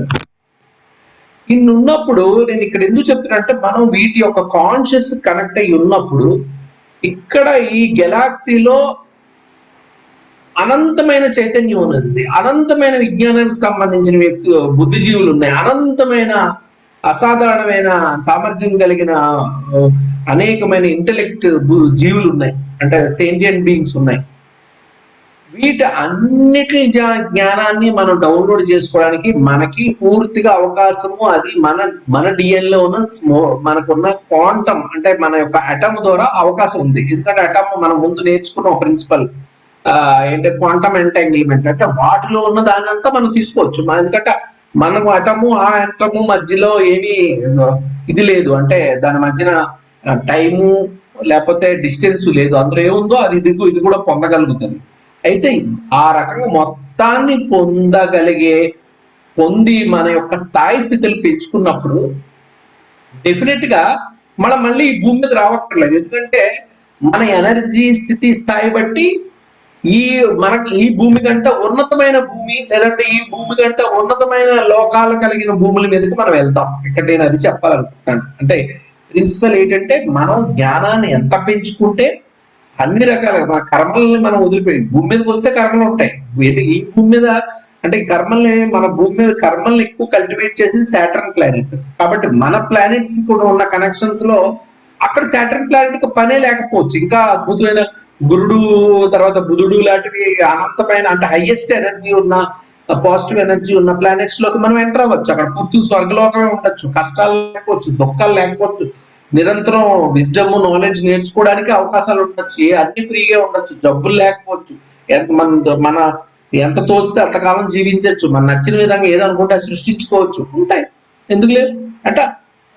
ఉన్నప్పుడు నేను ఇక్కడ ఎందుకు చెప్తున్నా, మనం వీటి యొక్క కాన్షియస్ కనెక్ట్ అయి ఉన్నప్పుడు ఇక్కడ ఈ గెలాక్సీలో అనంతమైన చైతన్యం ఉన్నది, అనంతమైన విజ్ఞానానికి సంబంధించిన బుద్ధిజీవులు ఉన్నాయి, అనంతమైన అసాధారణమైన సామర్థ్యం కలిగిన అనేకమైన ఇంటెలెక్ట్ జీవులు ఉన్నాయి, అంటే సెంటియంట్ బీయింగ్స్ ఉన్నాయి. వీటి అన్నిటి జ్ఞానాన్ని మనం డౌన్లోడ్ చేసుకోవడానికి మనకి పూర్తిగా అవకాశము, అది మన డిఎన్ఏలో ఉన్న మనకున్న క్వాంటమ్ అంటే మన యొక్క అటమ్ ద్వారా అవకాశం ఉంది. ఎందుకంటే అటమ్ మనం ముందు నేర్చుకున్న ప్రిన్సిపల్ ఏంటంటే క్వాంటమ్ ఎంటాంగిల్మెంట్, అంటే వాటిలో ఉన్న దాని అంతా మనం తీసుకోవచ్చు. ఎందుకంటే మనము అటము ఆ అటము మధ్యలో ఏమీ ఇది లేదు, అంటే దాని మధ్యన టైము లేకపోతే డిస్టెన్స్ లేదు, అందులో ఏముందో అది ఇది కూడా పొందగలుగుతుంది. అయితే ఆ రకంగా మొత్తాన్ని పొంది మన యొక్క స్థాయి స్థితులు పెంచుకున్నప్పుడు డెఫినెట్ గా మనం మళ్ళీ ఈ భూమి మీద రావక్కర్లేదు. ఎందుకంటే మన ఎనర్జీ స్థితి స్థాయి బట్టి మనకి ఈ భూమి కంటే ఉన్నతమైన భూమి, లేదంటే ఈ భూమి కంటే ఉన్నతమైన లోకాలు కలిగిన భూముల మీదకి మనం వెళ్తాం. ఇక్కడ నేను అది చెప్పాలనుకుంటున్నాను. అంటే ప్రిన్సిపల్ ఏంటంటే మనం జ్ఞానాన్ని ఎంత పెంచుకుంటే అన్ని రకాలుగా మన కర్మల్ని మనం వదిలిపోయి భూమి మీదకి వస్తే కర్మలు ఉంటాయి. ఈ భూమి మీద అంటే ఈ కర్మల్ని మన భూమి మీద కర్మల్ని ఎక్కువ కల్టివేట్ చేసేది సాటర్న్ ప్లానెట్. కాబట్టి మన ప్లానెట్స్ కూడా ఉన్న కనెక్షన్స్ లో అక్కడ సాటర్న్ ప్లానెట్ కి పనే లేకపోవచ్చు. ఇంకా అద్భుతమైన గురుడు తర్వాత బుధుడు లాంటివి అనంతమైన అంటే హైయెస్ట్ ఎనర్జీ ఉన్న పాజిటివ్ ఎనర్జీ ఉన్న ప్లానెట్స్ లోకి మనం ఎంటర్ అవ్వచ్చు. అక్కడ పూర్తి స్వర్గలోకమే ఉండొచ్చు, కష్టాలు లేకపోవచ్చు, దుఃఖాలు లేకపోవచ్చు, నిరంతరం విజ్డమ్ నాలెడ్జ్ నేర్చుకోవడానికి అవకాశాలు ఉండొచ్చు, అన్ని ఫ్రీగా ఉండొచ్చు, జబ్బులు లేకపోవచ్చు, మన ఎంత తోస్తే అంతకాలం జీవించవచ్చు, మన నచ్చిన విధంగా ఏదనుకుంటే సృష్టించుకోవచ్చు, ఉంటాయి. ఎందుకు లేదు అంటే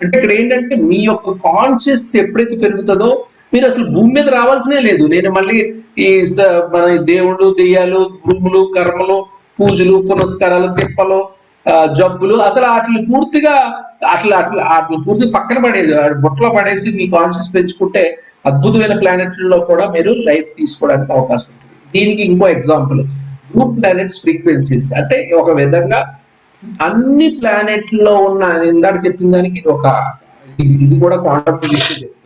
అంటే ఇక్కడ ఏంటంటే మీ యొక్క కాన్షియస్ ఎప్పుడైతే పెరుగుతుందో మీరు అసలు భూమి మీద రావాల్సినే లేదు. నేను మళ్ళీ ఈ మన దేవుళ్ళు దెయ్యాలు భూములు కర్మలు పూజలు పునస్కారాలు తిప్పలు జబ్బులు అసలు వాటిని పూర్తిగా వాటిని పూర్తిగా పక్కన పడేది, బుట్టలో పడేసి మీ కాన్షియస్ పెంచుకుంటే అద్భుతమైన ప్లానెట్లలో కూడా మీరు లైఫ్ తీసుకోవడానికి అవకాశం ఉంటుంది. దీనికి ఇంకో ఎగ్జాంపుల్ గ్రూప్ ప్లానెట్స్ ఫ్రీక్వెన్సీస్. అంటే ఒక విధంగా అన్ని ప్లానెట్లో ఉన్న ఇందాక చెప్పిన దానికి ఇది కూడా క్వాంటమ్ ఫిజిక్స్ చెప్తుంది.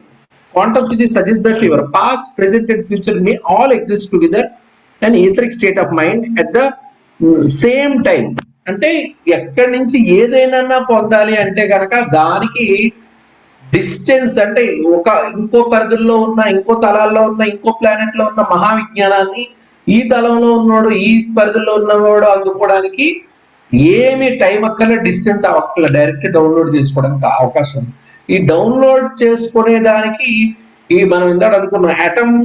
Quantum physics suggest that your past present and future May all exist together and etheric state of mind at the same time. అంటే ఎక్కడి నుంచి ఏదైనా పొందాలి అంటే కనుక దానికి డిస్టెన్స్ అంటే ఇంకో పరిధుల్లో ఉన్న ఇంకో తలాల్లో ఉన్న ఇంకో ప్లానెట్ లో ఉన్న మహావిజ్ఞానాన్ని ఈ తలంలో ఉన్నవాడు ఈ పరిధిలో ఉన్నవాడు అందుకోవడానికి ఏమి టైం అక్కర్లే, డిస్టెన్స్ అక్కర్లే, డైరెక్ట్ డౌన్లోడ్ చేసుకోవడానికి అవకాశం ఉంది. ఈ డౌన్లోడ్ చేసుకునేదానికి ఈ మనం ఇందాక అనుకున్నాం అటమ్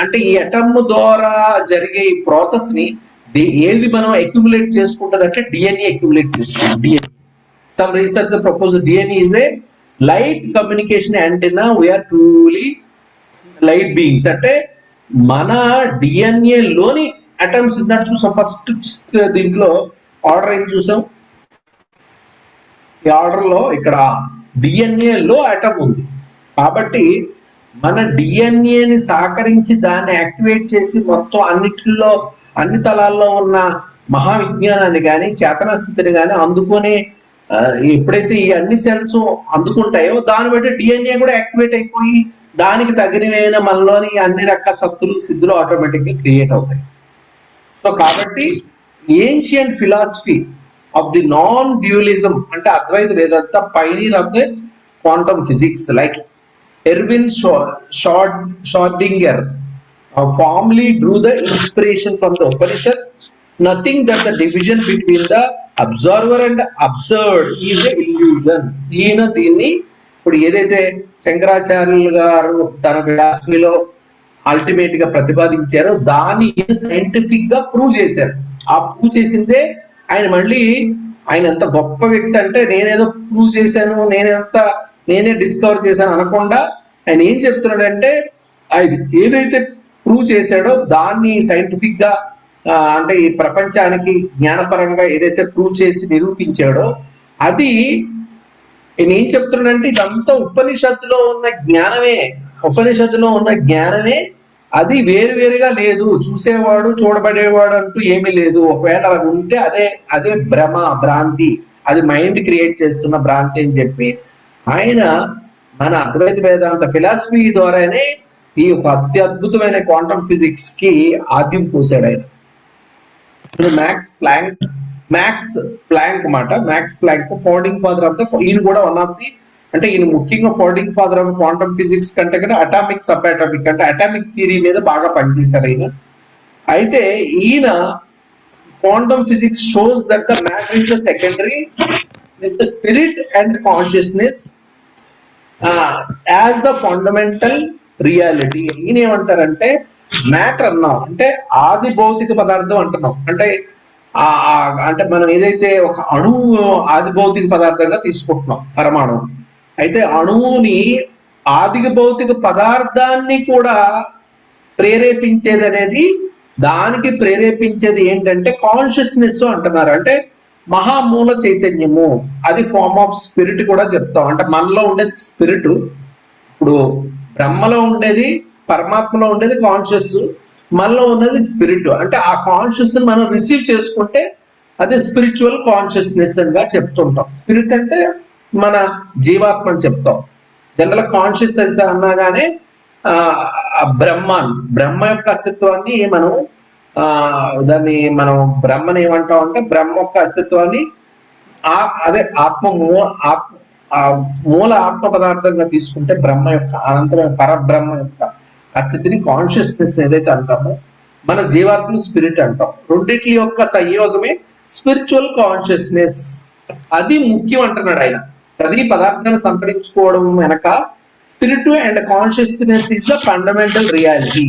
అంటే ఈ అటమ్ ద్వారా జరిగే ఈ ప్రాసెస్ ని ఏది మనం అక్యుములేట్ చేసుకుంటుంది అంటే డిఎన్ఏ అక్యుములేట్ చేసుకుంటాం. DNA some research propose DNA is a light communication antenna, we are truly light beings. అంటే మన డిఎన్ఏ లోని అటమ్స్ ఇందాక చూసాం. ఫస్ట్ దీంట్లో ఆర్డర్ ఏం చూసాం, ఈ ఆర్డర్ లో ఇక్కడ డిఎన్ఏ లో అటమ్ ఉంది. కాబట్టి మన డిఎన్ఏని సహకరించి దాన్ని యాక్టివేట్ చేసి మొత్తం అన్నిటిలో అన్ని తలాల్లో ఉన్న మహావిజ్ఞానాన్ని కానీ చేతన స్థితిని కానీ అందుకొని ఎప్పుడైతే ఈ అన్ని సెల్స్ అందుకుంటాయో దాన్ని బట్టి డిఎన్ఏ కూడా యాక్టివేట్ అయిపోయి దానికి తగినవైన మనలోని అన్ని రకాల శక్తులు సిద్ధులు ఆటోమేటిక్ గా క్రియేట్ అవుతాయి. సో కాబట్టి ancient philosophy of the non dualism అంటే Advaita Vedanta pioneer of the quantum physics like Erwin Schrodinger formally drew the inspiration from the Upanishad. Nothing that the division between the observer and observed is a illusion. ఈయన దీన్ని ఇప్పుడు ఏదైతే శంకరాచార్యులు గారు తన ఫిలాసఫీలో ultimate గా ప్రతిపాదించారో దాన్ని సైంటిఫిక్ గా ప్రూవ్ చేశారు. ఆ ప్రూవ్ చేసిందే ఆయన మళ్ళీ ఆయన ఎంత గొప్ప వ్యక్తి అంటే నేనేదో ప్రూవ్ చేశాను నేనే డిస్కవర్ చేశాను అనకుండా ఆయన ఏం చెప్తున్నాడంటే ఏదైతే ప్రూవ్ చేశాడో దాన్ని సైంటిఫిక్ గా అంటే ఈ ప్రపంచానికి జ్ఞానపరంగా ఏదైతే ప్రూవ్ చేసి నిరూపించాడో అది నేను ఏం చెప్తున్నాడంటే ఇదంతా ఉపనిషత్తులో ఉన్న జ్ఞానమే అది వేరువేరుగా లేదు, చూసేవాడు చూడబడేవాడు అంటూ ఏమీ లేదు. ఒకవేళ అలా ఉంటే అదే భ్రాంతి, అది మైండ్ క్రియేట్ చేస్తున్న భ్రాంతి అని చెప్పి ఆయన మన అద్వైత వేదాంత ఫిలాసఫీ ద్వారానే ఈ ఒక అత్యద్భుతమైన క్వాంటమ్ ఫిజిక్స్ కి ఆద్యం పోసాడు ఆయన. Max Planck founding father of the, ఈయన కూడా వన్ ఆఫ్ ది అంటే ఈయన ముఖ్యంగా founding father of quantum physics కంటే కూడా అటామిక్ సబ్ అటామిక్ అంటే అటామిక్ థియరీ మీద బాగా పనిచేశారు ఆయన. అయితే ఈయన quantum physics shows that the matter is the secondary with the spirit and consciousness as the fundamental reality. ఈయన ఏమంటారంటే మ్యాటర్ అన్నాం అంటే ఆది భౌతిక పదార్థం అంటున్నాం. అంటే మనం ఏదైతే ఒక అణువు ఆది భౌతిక పదార్థంగా తీసుకుంటున్నాం పరమాణువు, అయితే అణువుని ఆది భౌతిక పదార్థాన్ని కూడా ప్రేరేపించేది అనేది దానికి ప్రేరేపించేది ఏంటంటే కాన్షియస్నెస్ అంటున్నారు. అంటే మహామూల చైతన్యము, అది ఫార్మ్ ఆఫ్ స్పిరిట్ కూడా చెప్తాం. అంటే మనలో ఉండేది స్పిరిట్, ఇప్పుడు బ్రహ్మలో ఉండేది పరమాత్మలో ఉండేది కాన్షియస్, మనలో ఉన్నది స్పిరిట్. అంటే ఆ కాన్షియస్ మనం రిసీవ్ చేసుకుంటే అదే స్పిరిచువల్ కాన్షియస్నెస్ గా చెప్తుంటాం. స్పిరిట్ అంటే మన జీవాత్మ అని చెప్తాం. జనరల్ కాన్షియస్నెస్ అనగానే బ్రహ్మ యొక్క అస్తిత్వాన్ని మనం దాన్ని మనం బ్రహ్మని ఏమంటాం అంటే బ్రహ్మ యొక్క అస్తిత్వాన్ని అదే మూల ఆత్మ పదార్థంగా తీసుకుంటే బ్రహ్మ యొక్క అనంతమైన పరబ్రహ్మ యొక్క స్థితిని కాన్షియస్నెస్ ఏదైతే అంటామో మన జీవాత్మ స్పిరిట్ అంటాం. రెండిటి యొక్క సంయోగమే స్పిరిచువల్ కాన్షియస్నెస్. అది ముఖ్యం అంటున్నాడు ఆయన. ప్రతి పదార్థాన్ని సంతరించుకోవడం వెనక spirit and consciousness is the fundamental reality.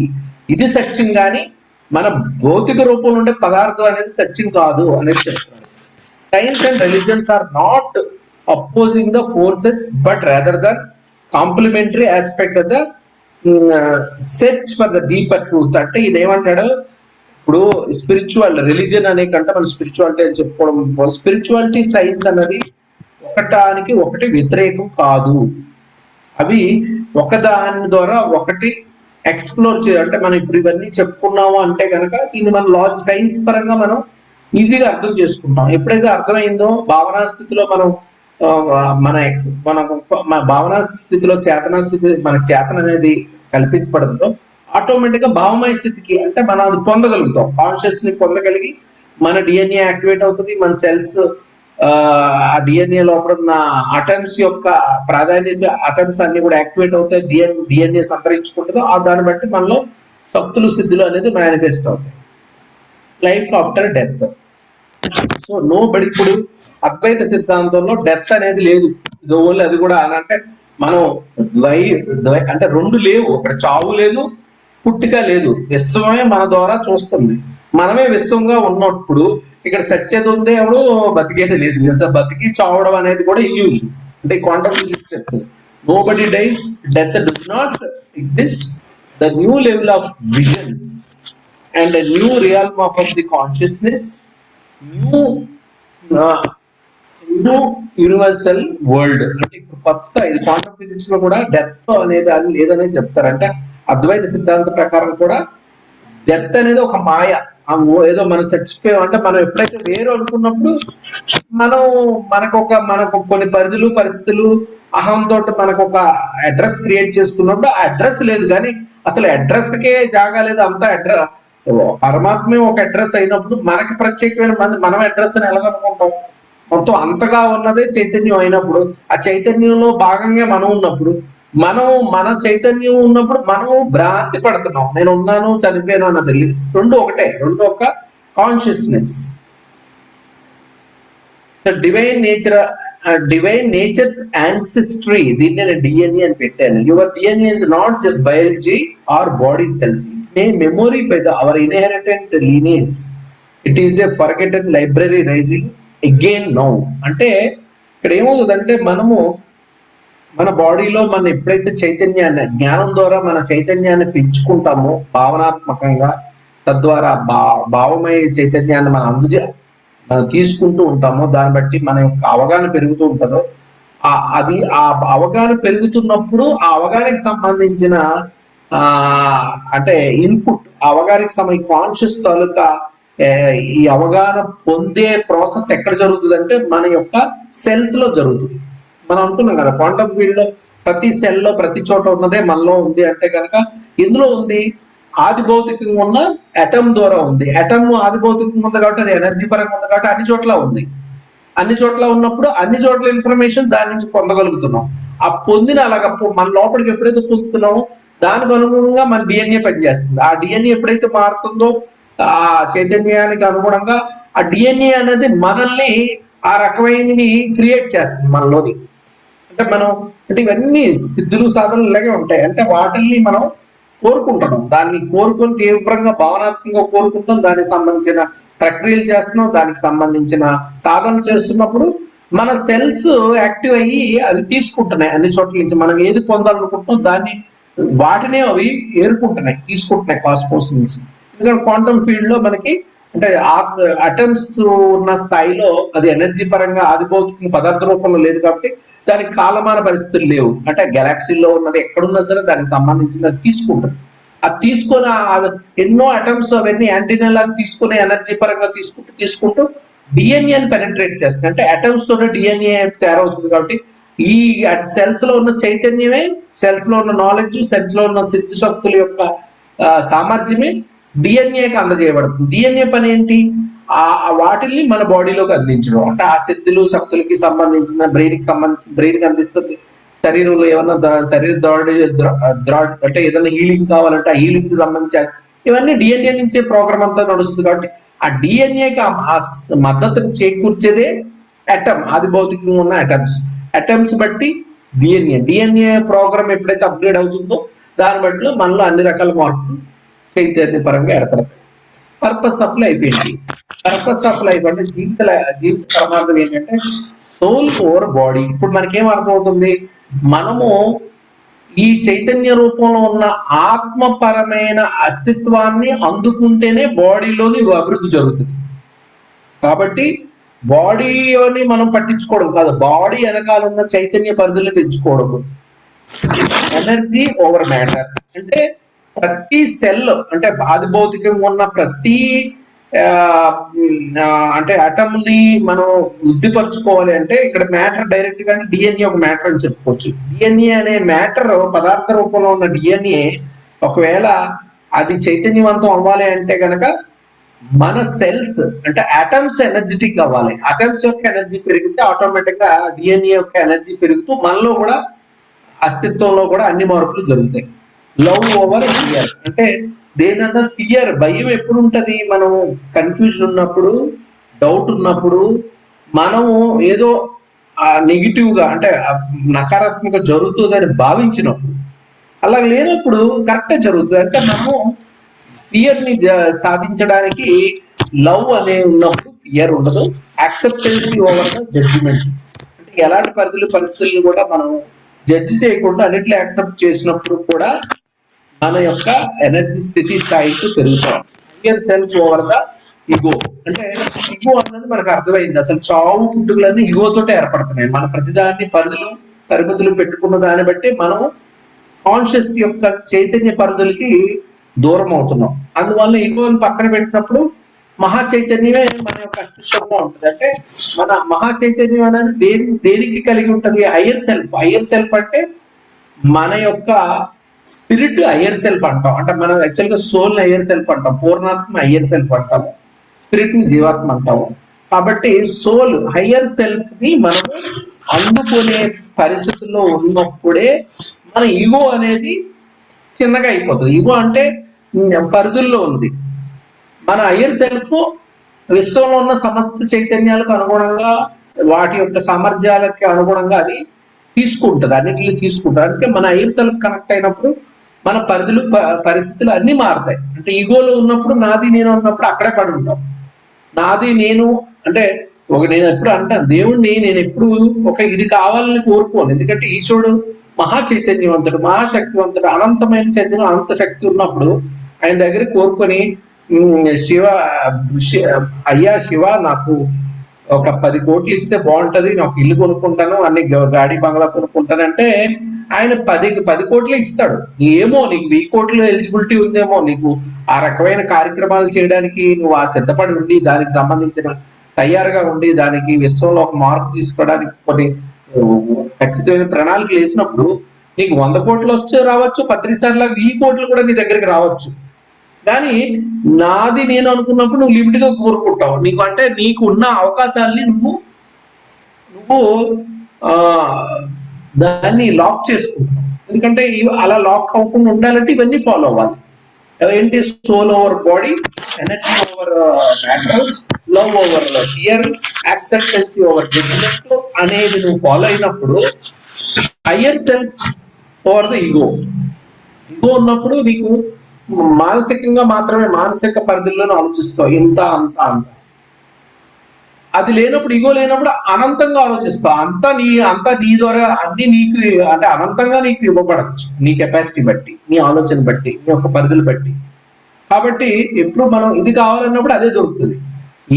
ఇది సత్యం కానీ మన భౌతిక రూపంలో ఉండే పదార్థం అనేది సత్యం కాదు అనేది చెప్తున్నారు. Science and religions are not opposing the forces but rather the complementary aspect of the search for the deeper truth. అంటే ఇది ఏమంటాడు, ఇప్పుడు స్పిరిచువల్ రిలీజియన్ అనే కంటే మనం స్పిరిచువాలిటీ అని చెప్పుకోవడం, స్పిరిచువాలిటీ సైన్స్ అన్నది ఒకటానికి ఒకటి వ్యతిరేకం కాదు. అవి ఒకదాని ద్వారా ఒకటి ఎక్స్ప్లోర్ చేయాలి. అంటే మనం ఇప్పుడు ఇవన్నీ చెప్పుకున్నాము అంటే కనుక ఇది మన లాజిక్ సైన్స్ పరంగా మనం ఈజీగా అర్థం చేసుకుంటాం. ఎప్పుడైతే అర్థమైందో భావనా స్థితిలో మనం మన భావనా స్థితిలో చేతనా స్థితి మన చేతన అనేది కల్పించబడదో ఆటోమేటిక్ గా భావమయ స్థితికి అంటే మనం అది పొందగలుగుతాం. కాన్షియస్ ని పొందగలిగి మన డిఎన్ఏ యాక్టివేట్ అవుతుంది. మన సెల్స్ ఆ డిఎన్ఏ లోపల ఉన్న అటమ్స్ యొక్క ప్రాధాన్యత అటమ్స్ అన్ని కూడా యాక్టివేట్ అవుతాయి. డిఎన్ఏ సంతరించుకుంటుందో దాన్ని బట్టి మనలో శక్తులు సిద్ధులు అనేది మేనిఫెస్ట్ అవుతాయి. Life after death. So nobody ఇప్పుడు అద్వైత సిద్ధాంతంలో డెత్ అనేది లేదు. ఇది ఓన్లీ అది కూడా అంటే మనం అంటే రెండు లేవు. అక్కడ చావు లేదు, పుట్టుక లేదు. విశ్వమే మన ద్వారా చూస్తుంది. మనమే విశ్వంగా ఉన్నప్పుడు ఇక్కడ సత్యత ఉంది, ఎవడు బతికేది లేదు. బతికి చావడం అనేది కూడా ఇల్యూషన్. అంటే క్వాంటమ్ ఫిజిక్స్ చెప్తుంది nobody dies, death does not exist. The new level of vision and new realm of the consciousness, new universal world. అంటే ఇప్పుడు కొత్త ఇది క్వాంటమ్ ఫిజిక్స్ లో కూడా డెత్ అనేది అది లేదనేది చెప్తారు. అంటే అద్వైత సిద్ధాంత ప్రకారం కూడా డెత్ అనేది ఒక మాయ. ఏదో మనం చచ్చిపోయాం అంటే మనం ఎప్పుడైతే వేరు అనుకున్నప్పుడు మనకు కొన్ని పరిస్థితులు అహంతో మనకు ఒక అడ్రస్ క్రియేట్ చేసుకున్నప్పుడు ఆ అడ్రస్ లేదు. కానీ అసలు అడ్రస్ కే జాగా లేదు. అంతా అడ్రస్ పరమాత్మే ఒక అడ్రస్ అయినప్పుడు మనకి ప్రత్యేకమైన మనం అడ్రస్ అని ఎలాగనుకుంటాం? మొత్తం అంతగా ఉన్నదే చైతన్యం అయినప్పుడు ఆ చైతన్యంలో భాగంగా మనం ఉన్నప్పుడు మన చైతన్యం ఉన్నప్పుడు మనం భ్రాంతి పడుతున్నాం. నేను ఉన్నాను చనిపోయాను అన్నది రెండు ఒకటే, రెండు ఒక కాన్షియస్నెస్. డివైన్ నేచర్స్ యాన్సిస్ట్రీ, దీన్ని నేను డిఎన్ఏ అని పెట్టాను. Your DNA is not just biology or body cells, memory by our inherent lineage. It is a forgotten library rising again now. అంటే ఇక్కడ ఏమవుతుందంటే మనము మన బాడీలో మనం ఎప్పుడైతే చైతన్యాన్ని జ్ఞానం ద్వారా మన చైతన్యాన్ని పెంచుకుంటామో భావనాత్మకంగా, తద్వారా భావమయ చైతన్యాన్ని మనం తీసుకుంటూ ఉంటామో దాన్ని బట్టి మన యొక్క అవగాహన పెరుగుతూ ఉంటుందో అది ఆ అవగాహన పెరుగుతున్నప్పుడు ఆ అవగాహనకి సంబంధించిన అంటే ఇన్పుట్ అవగాహనకి సంబంధించి కాన్షియస్ తాలూకా ఈ అవగాహన పొందే ప్రాసెస్ ఎక్కడ జరుగుతుంది అంటే మన యొక్క సెల్స్ లో జరుగుతుంది. మనం అనుకున్నాం కదా క్వాంటమ్ ఫీల్డ్ లో ప్రతి సెల్లో ప్రతి చోట ఉన్నదే మనలో ఉంది అంటే కనుక ఎందులో ఉంది? ఆది భౌతికంగా ఉన్న అటమ్ ద్వారా ఉంది. అటమ్ ఆది భౌతికంగా ఉంది కాబట్టి అది ఎనర్జీ పరంగా ఉంది కాబట్టి అన్ని చోట్ల ఉంది. అన్ని చోట్ల ఉన్నప్పుడు అన్ని చోట్ల ఇన్ఫర్మేషన్ దాని నుంచి పొందగలుగుతున్నాం. ఆ పొందిన అలాగ మన లోపలికి ఎప్పుడైతే పొందుతున్నామో దానికి అనుగుణంగా మన డిఎన్ఏ పనిచేస్తుంది. ఆ డిఎన్ఏ ఎప్పుడైతే మారుతుందో ఆ చైతన్యానికి అనుగుణంగా ఆ డిఎన్ఏ అనేది మనల్ని ఆ రకమైనవి క్రియేట్ చేస్తుంది మనలోని. అంటే ఇవన్నీ సిద్ధులు సాధనలు ఇలాగే ఉంటాయి. అంటే వాటిల్ని మనం కోరుకుంటున్నాం, దాన్ని కోరుకొని తీవ్రంగా భావనాత్మకంగా కోరుకుంటాం, దానికి సంబంధించిన ప్రక్రియలు చేస్తున్నాం, దానికి సంబంధించిన సాధన చేస్తున్నప్పుడు మన సెల్స్ యాక్టివ్ అయ్యి అవి తీసుకుంటున్నాయి అన్ని చోట్ల నుంచి. మనం ఏది పొందాలనుకుంటున్నాం దాన్ని వాటినే అవి ఏరుకుంటున్నాయి, తీసుకుంటున్నాయి కాస్మోస్ నుంచి. ఎందుకంటే క్వాంటమ్ ఫీల్డ్ లో మనకి అంటే అటమ్స్ ఉన్న స్థాయిలో అది ఎనర్జీ పరంగా ఆది భౌతిక పదార్థ రూపంలో లేదు కాబట్టి దానికి కాలమాన పరిస్థితులు లేవు. అంటే గెలాక్సీలో ఉన్నది ఎక్కడున్నా సరే దానికి సంబంధించిన అది తీసుకుంటుంది. అది తీసుకొని ఎన్నో అటమ్స్ అవన్నీ యాంటీనాలాగా తీసుకుని ఎనర్జీ పరంగా తీసుకుంటూ డిఎన్ఏని పెనట్రేట్ చేస్తాయి. అంటే అటమ్స్ తోనే డిఎన్ఏ తయారవుతుంది కాబట్టి ఈ సెల్స్ లో ఉన్న చైతన్యమే, సెల్స్ లో ఉన్న నాలెడ్జ్, సెల్స్ లో ఉన్న సిద్ధి శక్తుల యొక్క సామర్థ్యమే డిఎన్ఏకి అందజేయబడుతుంది. డిఎన్ఏ పని ఏంటి? ఆ వాటిల్ని మన బాడీలోకి అందించడం. అంటే ఆ శక్తులు శక్తులకి సంబంధించిన బ్రెయిన్ కి అందిస్తుంది. శరీరంలో ఏమన్నా శరీర ద్రాడ్ అంటే ఏదైనా హీలింగ్ కావాలంటే ఆ హీలింగ్ కి సంబంధించి ఇవన్నీ డిఎన్ఏ నుంచే ప్రోగ్రామ్ అంతా నడుస్తుంది. కాబట్టి ఆ డిఎన్ఏకి ఆ మద్దతుని చేకూర్చేదే అటమ్, ఆది భౌతికంగా ఉన్న అటమ్స్ బట్టి డిఎన్ఏ ప్రోగ్రామ్ ఎప్పుడైతే అప్గ్రేడ్ అవుతుందో దాన్ని బట్టి మనలో అన్ని రకాల మార్పులు చైతన్య పరంగా ఏర్పడతాయి. పర్పస్ ఆఫ్ లైఫ్ ఏంటి? పర్పస్ ఆఫ్ లైఫ్ అంటే జీవిత పరమార్థం ఏంటంటే సోల్ ఓవర్ బాడీ. ఇప్పుడు మనకేం అర్థమవుతుంది? మనము ఈ చైతన్య రూపంలో ఉన్న ఆత్మపరమైన అస్తిత్వాన్ని అందుకుంటేనే బాడీలోని అభివృద్ధి జరుగుతుంది. కాబట్టి బాడీని మనం పట్టించుకోవడం కాదు, బాడీ వెనకాల ఉన్న చైతన్య పరిధులు పెంచుకోవడం. ఎనర్జీ ఓవర్ మ్యాటర్ అంటే ప్రతి సెల్ అంటే ఆది భౌతికంగా ఉన్న ప్రతి అంటే అటమ్ ని మనం వృద్ధిపరచుకోవాలి అంటే ఇక్కడ మ్యాటర్ డైరెక్ట్ గా డిఎన్ఏ ఒక మ్యాటర్ అని చెప్పుకోవచ్చు. డిఎన్ఏ అనే మ్యాటర్ పదార్థ రూపంలో ఉన్న డిఎన్ఏ ఒకవేళ అది చైతన్యవంతం అవ్వాలి అంటే గనక మన సెల్స్ అంటే అటమ్స్ ఎనర్జెటిక్ అవ్వాలి. అటమ్స్ యొక్క ఎనర్జీ పెరిగితే ఆటోమేటిక్ గా డిఎన్ఏ యొక్క ఎనర్జీ పెరుగుతూ మనలో కూడా అస్తిత్వంలో కూడా అన్ని మార్పులు జరుగుతాయి. లవ్ ఓవర్ ఫియర్ అంటే దేనన్నా ఫియర్, భయం ఎప్పుడు ఉంటది? మనం కన్ఫ్యూజన్ ఉన్నప్పుడు, డౌట్ ఉన్నప్పుడు, మనము ఏదో నెగిటివ్ గా అంటే నకారాత్మక జరుగుతుందని భావించినప్పుడు. అలా లేనప్పుడు కరెక్టే జరుగుతుంది. అంటే మనము ఫియర్ ని సాధించడానికి లవ్ అనే ఉన్నప్పుడు ఫియర్ ఉండదు. యాక్సెప్టెన్సీ ఓవర్ ద జడ్జిమెంట్ అంటే ఎలాంటి పరిస్థితులను కూడా మనం జడ్జి చేయకుండా అన్నిట్లో యాక్సెప్ట్ చేసినప్పుడు కూడా మన యొక్క ఎనర్జీ స్థితి స్థాయికి పెరుగుతాం. హయ్యర్ సెల్ఫ్ ఓవర్ ద ఇగో అంటే ఇగో అన్నది మనకు అర్థమైంది. అసలు చావు పుట్టుకలన్నీ ఇగోతోటే ఏర్పడుతున్నాయి. మన ప్రతిదాన్ని పరిమితులు పెట్టుకున్న దాన్ని బట్టి మనం కాన్షియస్ యొక్క చైతన్య పరిధులకి దూరం అవుతున్నాం. అందువల్ల ఈగోని పక్కన పెట్టినప్పుడు మహా చైతన్యమే మన యొక్క అస్తిత్వంగా ఉంటుంది. అంటే మన మహా చైతన్యం అనేది దేనికి కలిగి ఉంటుంది? హయ్యర్ సెల్ఫ్ అంటే మన యొక్క స్పిరిట్ హయ్యర్ సెల్ఫ్ అంటాం. అంటే మనం యాక్చువల్గా సోల్ ని హయ్యర్ సెల్ఫ్ అంటాం, పూర్ణాత్మ హయ్యర్ సెల్ఫ్ అంటాము, స్పిరిట్ ని జీవాత్మ అంటాము. కాబట్టి సోల్ హయ్యర్ సెల్ఫ్ ని మనం అందుకునే పరిస్థితుల్లో ఉన్నప్పుడే మన ఈగో అనేది చిన్నగా అయిపోతుంది. ఈగో అంటే పరిధుల్లో ఉంది. మన హయ్యర్ సెల్ఫ్ విశ్వంలో ఉన్న సమస్త చైతన్యాలకు అనుగుణంగా వాటి యొక్క సామర్థ్యాలకి అనుగుణంగా అది తీసుకుంటుంది, అన్నింటినీ తీసుకుంటుంది. అందుకే మన హయ్యర్ సెల్ఫ్ కనెక్ట్ అయినప్పుడు మన పరిస్థితులు అన్ని మారుతాయి. అంటే ఈగోలో ఉన్నప్పుడు నాది నేను ఉన్నప్పుడు అక్కడే పడి ఉంటాం. నాది నేను అంటే నేను ఎప్పుడు అంటాను దేవుణ్ణి నేను ఎప్పుడు ఇది కావాలని కోరుకోను. ఎందుకంటే ఈశ్వరుడు మహా చైతన్యవంతుడు, మహాశక్తివంతుడు, అనంతమైన చైతన్యం, అనంత శక్తి ఉన్నప్పుడు ఆయన దగ్గర కోరుకొని అయ్యా శివ నాకు ఒక 10 కోట్లు ఇస్తే బాగుంటది, నాకు ఇల్లు కొనుక్కుంటాను, అన్ని గాడి బంగ్లా కొనుక్కుంటానంటే ఆయన 10 కోట్లు ఇస్తాడు. ఏమో నీకు 1000 కోట్లు ఎలిజిబిలిటీ ఉందేమో, నీకు ఆ రకమైన కార్యక్రమాలు చేయడానికి నువ్వు ఆ సిద్ధపడి ఉండి దానికి సంబంధించిన తయారుగా ఉండి దానికి విశ్వంలో ఒక మార్పు తీసుకోవడానికి కొన్ని ఖచ్చితమైన ప్రణాళికలు వేసినప్పుడు నీకు 100 కోట్లు వస్తే రావచ్చు, 10 సార్లు 1000 కోట్లు కూడా నీ దగ్గరికి రావచ్చు. కానీ నాది నేను అనుకున్నప్పుడు నువ్వు లిమిట్ గా కోరుకుంటావు. నీకు అంటే నీకు ఉన్న అవకాశాలని నువ్వు దాన్ని లాక్ చేసుకుంటావు. ఎందుకంటే అలా లాక్ అవ్వకుండా ఉండాలంటే ఇవన్నీ ఫాలో అవ్వాలి. ఏంటి? Soul over body, energy over matter, love over fear, acceptance over judgement అనేది నువ్వు ఫాలో అయినప్పుడు higher self over the ego ఉన్నప్పుడు నీకు మానసికంగా మాత్రమే మానసిక పరిధిలోనే ఆలోచిస్తావు, ఇంత అంత అంత. అది లేనప్పుడు, ఈగో లేనప్పుడు అనంతంగా ఆలోచిస్తావు. అంతా నీ ద్వారా అన్ని నీకు అంటే అనంతంగా నీకు ఇవ్వబడచ్చు, నీ కెపాసిటీ బట్టి, నీ ఆలోచన బట్టి, నీ యొక్క పరిధులు బట్టి. కాబట్టి ఎప్పుడు మనం ఇది కావాలన్నప్పుడు అదే దొరుకుతుంది.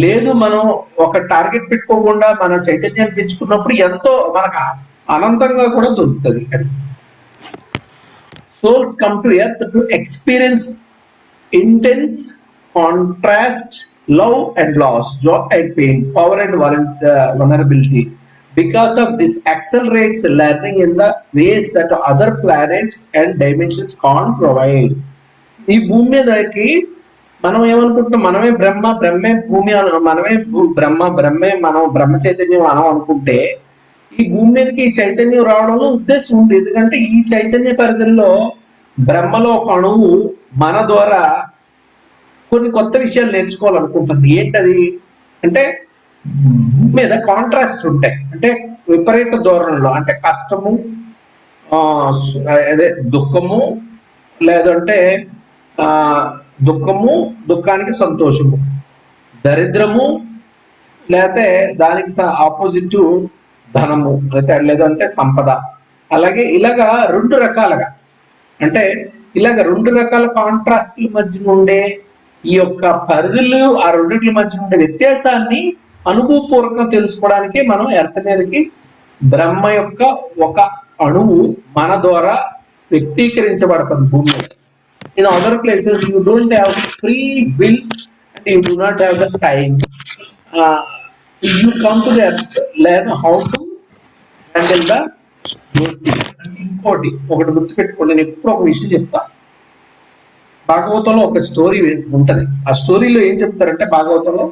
లేదు మనం ఒక టార్గెట్ పెట్టుకోకుండా మన చైతన్యాన్ని పెంచుకున్నప్పుడు ఎంతో మనకు అనంతంగా కూడా దొరుకుతుంది. Souls come to earth to experience intense contrast, love and loss, joy and pain, power and vulnerability, because of this accelerates learning in the ways that other planets and dimensions can't provide. ఈ భూమి మీదకి మనం ఏమనుకుంటున్నాం, మనమే బ్రహ్మ, బ్రహ్మే భూమి, మనమే బ్రహ్మ, బ్రహ్మే మనం, బ్రహ్మ చైతన్యం మనం అనుకుంటే ఈ భూమి మీదకి ఈ చైతన్యం రావడంలో ఉద్దేశం ఉంది. ఎందుకంటే ఈ చైతన్య పరిధిలో బ్రహ్మలో ఒక అణువు మన ద్వారా కొన్ని కొత్త విషయాలు నేర్చుకోవాలనుకుంటుంది. ఏంటది అంటే భూమి మీద కాంట్రాస్ట్ ఉంటాయి, అంటే విపరీత ధోరణిలో, అంటే కష్టము, అదే దుఃఖము, లేదంటే దుఃఖము, దుఃఖానికి సంతోషము, దరిద్రము, లేకపోతే దానికి ఆపోజిట్ ధనము, లేదంటే సంపద. అలాగే ఇలాగా రెండు రకాలుగా, అంటే ఇలాగ రెండు రకాల కాంట్రాస్ట్ల మధ్య ఉండే ఈ యొక్క పరిధులు, ఆ రెండింటి మధ్య ఉండే వ్యత్యాసాన్ని అనుభవపూర్వకంగా తెలుసుకోవడానికి మనం ఎర్త్ మీదకి బ్రహ్మ యొక్క ఒక అణువు మన ద్వారా వ్యక్తీకరించబడుతుంది భూమి మీద. In other places you don't have free will and you do not have the time. You come to the earth, learn how to handle the those things. ఇంకోటి ఒకటి గుర్తుపెట్టుకోండి, నేను ఎప్పుడు ఒక విషయం చెప్తా. భాగవతంలో ఒక స్టోరీ ఉంటది. ఆ స్టోరీలో ఏం చెప్తారంటే, భాగవతంలో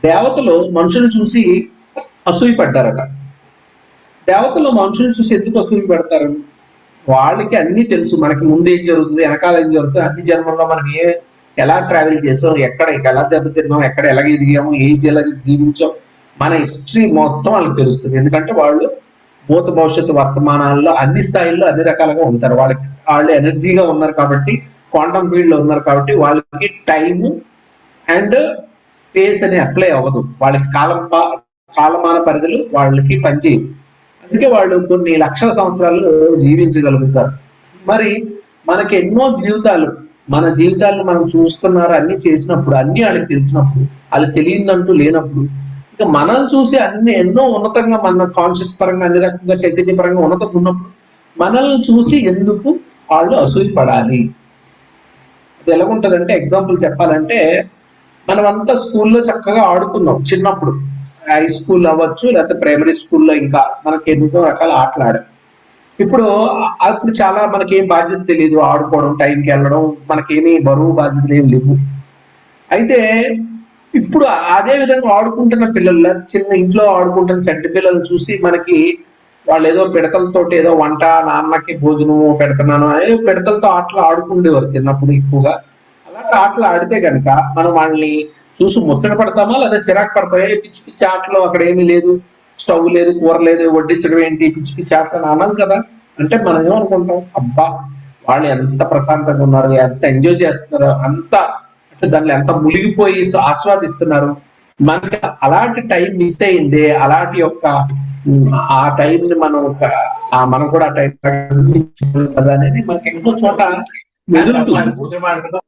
దేవతలు మనుషులు చూసి అసూయ పడ్డారట. దేవతలు మనుషులు చూసి ఎందుకు అసూయ పడతారు? వాళ్ళకి అన్ని తెలుసు, మనకి ముందు ఏం జరుగుతుంది, వెనకాల ఏం జరుగుతుంది, అన్ని జన్మల్లో మనం ఎలా ట్రావెల్ చేసాం, ఎక్కడ ఎలా దెబ్బతిన్నాం, ఎక్కడ ఎలా ఎదిగాము, ఎలా జీవించాం, మన హిస్టరీ మొత్తం వాళ్ళకి తెలుస్తుంది. ఎందుకంటే వాళ్ళు భూత భవిష్యత్తు వర్తమానాల్లో అన్ని స్థాయిల్లో అన్ని రకాలుగా ఉంటారు. వాళ్ళు ఎనర్జీగా ఉన్నారు కాబట్టి, క్వాంటమ్ ఫీల్డ్ లో ఉన్నారు కాబట్టి వాళ్ళకి టైము అండ్ స్పేస్ అని అప్లై అవ్వదు. వాళ్ళకి కాలమాన పరిధులు వాళ్ళకి పనిచేయవు. అందుకే వాళ్ళు కొన్ని లక్షల సంవత్సరాలు జీవించగలుగుతారు. మరి మనకి ఎన్నో జీవితాలు, మన జీవితాలను మనం చూస్తున్నారు అన్ని చేసినప్పుడు, అన్ని వాళ్ళకి తెలిసినప్పుడు, వాళ్ళు తెలియదంటూ లేనప్పుడు, ఇక మనల్ని చూసి అన్ని ఎన్నో ఉన్నతంగా, మన కాన్షియస్ పరంగా అన్ని రకంగా చైతన్య పరంగా ఉన్నతంగా ఉన్నప్పుడు మనల్ని చూసి ఎందుకు వాళ్ళు అసూయ పడాలి? అది ఎలాగుంటదంటే, ఎగ్జాంపుల్ చెప్పాలంటే, మనమంతా స్కూల్లో చక్కగా ఆడుకున్నాం చిన్నప్పుడు, హై స్కూల్ అవ్వచ్చు, లేకపోతే ప్రైమరీ స్కూల్లో ఇంకా మనకి ఎన్నో రకాల ఆటలు ఆడాం. ఇప్పుడు చాలా మనకేం బాధ్యత తెలియదు, ఆడుకోవడం, టైంకి వెళ్ళడం, మనకేమీ బరువు బాధ్యతలు ఏమి లేవు. అయితే ఇప్పుడు అదే విధంగా ఆడుకుంటున్న పిల్లలు, లేదా చిన్న ఇంట్లో ఆడుకుంటున్న చెడ్డ పిల్లలు చూసి మనకి వాళ్ళు ఏదో పిడతలతో ఏదో వంట, నాన్నకి భోజనం పెడుతున్నాను, ఏదో పిడతలతో ఆటలు ఆడుకుండేవారు చిన్నప్పుడు ఎక్కువగా. అలాంటి ఆటలు ఆడితే కనుక మనం వాళ్ళని చూసి ముచ్చట పడతామా, లేదా చిరాకు పడతామా? పిచ్చి పిచ్చి ఆటలు, అక్కడ ఏమీ లేదు, స్టవ్ లేదు, కూర లేదు, వడ్డించడం ఏంటి, పిచ్చి పిచ్చి ఆటలు అనాలి కదా. అంటే మనం ఏమనుకుంటాం, అబ్బా వాళ్ళు ఎంత ప్రశాంతంగా ఉన్నారు, ఎంత ఎంజాయ్ చేస్తున్నారు, అంత అంటే దాన్ని ఎంత మునిగిపోయి ఆస్వాదిస్తున్నారు. మనకి అలాంటి టైం మిస్ అయింది, అలాంటి యొక్క ఆ టైంని మనం కూడా ఆ టైం కదా అనేది మనకి ఎన్నో చోట మెదులుతుంది.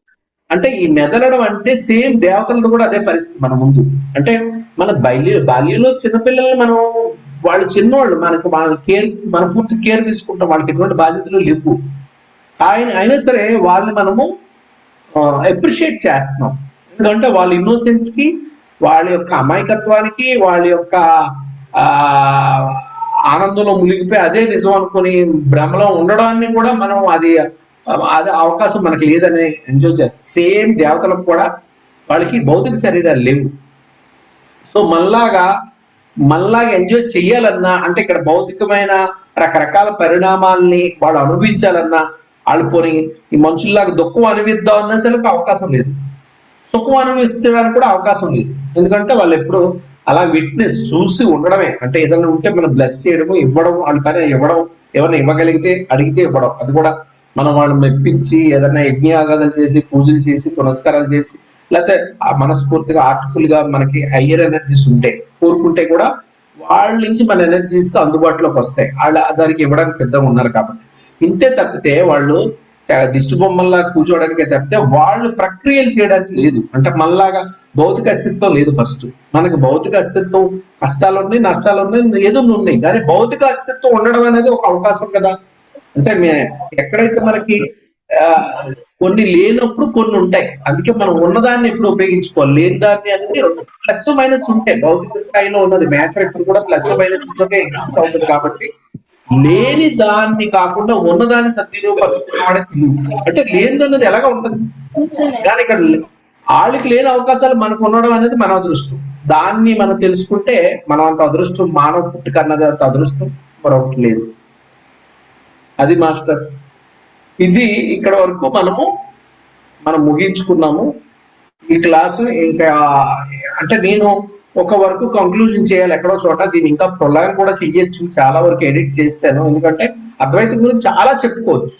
అంటే ఈ మెదలడం అంటే సేమ్ దేవతలతో కూడా అదే పరిస్థితి మన ముందు. అంటే మన బాల్యంలో చిన్నపిల్లల్ని మనం, వాళ్ళు చిన్నవాళ్ళు, మన పూర్తి కేర్ తీసుకుంటాం, వాళ్ళకి ఎటువంటి బాధ్యతలు లేవు. అయినా సరే వాళ్ళని మనము అప్రిషియేట్ చేస్తున్నాం. ఎందుకంటే వాళ్ళ ఇన్నోసెన్స్ కి, వాళ్ళ యొక్క అమాయకత్వానికి, వాళ్ళ యొక్క ఆనందంలో మునిగిపోయి అదే నిజం అనుకుని భ్రమలో ఉండడాన్ని కూడా మనం అది అవకాశం మనకి లేదని ఎంజాయ్ చేస్తాం. సేమ్ దేవతలకు కూడా వాళ్ళకి భౌతిక శరీరాలు లేవు. సో మళ్ళాగా ఎంజాయ్ చెయ్యాలన్నా, అంటే ఇక్కడ భౌతికమైన రకరకాల పరిణామాల్ని వాళ్ళు అనుభవించాలన్నా, వాళ్ళు పోనీ ఈ మనుషుల్లాగా దుఃఖం అనుభవిద్దాం అన్నా సరే అవకాశం లేదు, సుఖం అనుభవించడానికి కూడా అవకాశం లేదు. ఎందుకంటే వాళ్ళు ఎప్పుడు అలా విట్నెస్ చూసి ఉండడమే. అంటే ఏదైనా ఉంటే మనం బ్లెస్ చేయడము, ఇవ్వడం, వాళ్ళ పని ఇవ్వడం, ఏమైనా ఇవ్వగలిగితే అడిగితే ఇవ్వడం, అది కూడా మనం వాళ్ళు మెప్పించి ఏదైనా యజ్ఞయాగాలు చేసి, పూజలు చేసి, పునస్కారాలు చేసి, లేకపోతే ఆ మనస్ఫూర్తిగా ఆర్ట్ఫుల్ గా మనకి హయ్యర్ ఎనర్జీస్ ఉంటే కోరుకుంటే కూడా వాళ్ళ నుంచి మన ఎనర్జీస్ అందుబాటులోకి వస్తాయి. వాళ్ళు దానికి ఇవ్వడానికి సిద్ధంగా ఉన్నారు కాబట్టి. ఇంతే తప్పితే వాళ్ళు దిష్టి బొమ్మల్లా కూర్చోవడానికే తప్పితే వాళ్ళు ప్రక్రియలు చేయడానికి లేదు. అంటే మనలాగా భౌతిక అస్తిత్వం లేదు. ఫస్ట్ మనకి భౌతిక అస్తిత్వం కష్టాలు ఉన్నాయి, నష్టాలు ఉన్నాయి, ఏదో ఉన్నాయి, కానీ భౌతిక అస్తిత్వం ఉండడం అనేది ఒక అవకాశం కదా. అంటే ఎక్కడైతే మనకి కొన్ని లేనప్పుడు కొన్ని ఉంటాయి. అందుకే మనం ఉన్నదాన్ని ఎప్పుడు ఉపయోగించుకోవాలి. లేని దాన్ని అనేది ప్లస్ మైనస్ ఉంటాయి. భౌతిక స్థాయిలో ఉన్నది మ్యాటర్ ఎప్పుడు కూడా ప్లస్ మైనస్ ఎగ్జిస్ట్ అవుతుంది కాబట్టి లేని దాన్ని కాకుండా ఉన్నదాన్ని సద్వినియోగపరచుకున్నవాడే తెలివి. అంటే లేనిదన్నది ఎలాగా ఉంటుంది కానీ ఇక్కడ వాళ్ళకి లేని అవకాశాలు మనకు ఉండడం అనేది మన అదృష్టం. దాన్ని మనం తెలుసుకుంటే మనం అంత అదృష్టం మానవ పుట్టుక అన్నది అంత అదృష్టం మరొకటి లేదు. అది మాస్టర్. ఇది ఇక్కడ వరకు మనం ముగించుకున్నాము ఈ క్లాసు. ఇంకా అంటే నేను ఒక వరకు కంక్లూజన్ చేయాలి ఎక్కడో చోట. దీన్ని ఇంకా ప్రొలాంగ్ కూడా చెయ్యొచ్చు, చాలా వరకు ఎడిట్ చేశాను. ఎందుకంటే అద్వైతం గురించి చాలా చెప్పుకోవచ్చు.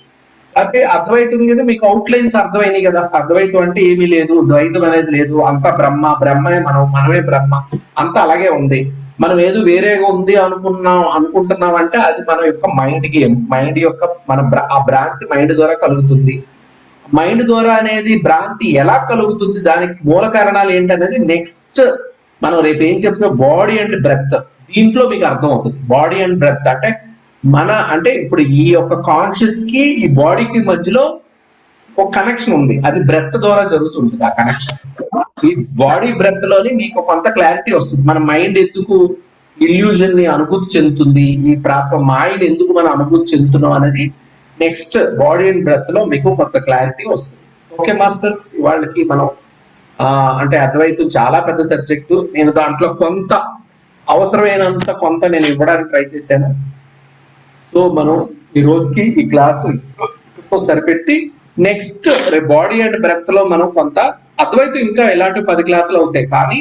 అయితే అద్వైతం మీద మీకు అవుట్లైన్స్ అర్థమైనాయి కదా. అద్వైతం అంటే ఏమీ లేదు, ద్వైతం అనేది లేదు, అంతా బ్రహ్మే మనమే బ్రహ్మ, అంతా అలాగే ఉంది. మనం ఏదో వేరేగా ఉంది అనుకుంటున్నాం అంటే అది మన యొక్క మైండ్ గేమ్. మైండ్ యొక్క ఆ భ్రాంతి మైండ్ ద్వారా కలుగుతుంది. మైండ్ ద్వారా అనేది భ్రాంతి ఎలా కలుగుతుంది, దానికి మూల కారణాలు ఏంటనేది నెక్స్ట్ మనం రేపు ఏం చెప్తే బాడీ అండ్ బ్రెత్, దీంట్లో మీకు అర్థం అవుతుంది. బాడీ అండ్ బ్రెత్ అంటే ఇప్పుడు ఈ యొక్క కాన్షియస్ కి ఈ బాడీకి మధ్యలో ఒక కనెక్షన్ ఉంది, అది బ్రెత్ ద్వారా జరుగుతుంది. ఆ కనెక్షన్ ఈ బాడీ బ్రెత్ లోని మీకు కొంత క్లారిటీ వస్తుంది. మన మైండ్ ఎందుకు ఇల్యూజన్ ని అనుభూతి చెందుతుంది, ఈ మాయని ఎందుకు మనం అనుభూతి చెందుతున్నాం అనేది నెక్స్ట్ బాడీ అండ్ బ్రెత్ లో మీకు కొంత క్లారిటీ వస్తుంది. ఓకే మాస్టర్స్, వాళ్ళకి మనం అంటే అద్వైతం చాలా పెద్ద సబ్జెక్టు. నేను దాంట్లో కొంత అవసరమైనంత కొంత నేను ఇవ్వడానికి ట్రై చేశాను. సో మనం ఈ రోజుకి ఈ క్లాసు సరిపెట్టి నెక్స్ట్ బాడీ అండ్ బ్రెత్ లో మనం కొంత అద్వైతం ఇంకా ఇలాంటి 10 క్లాసులు అవుతాయి, కానీ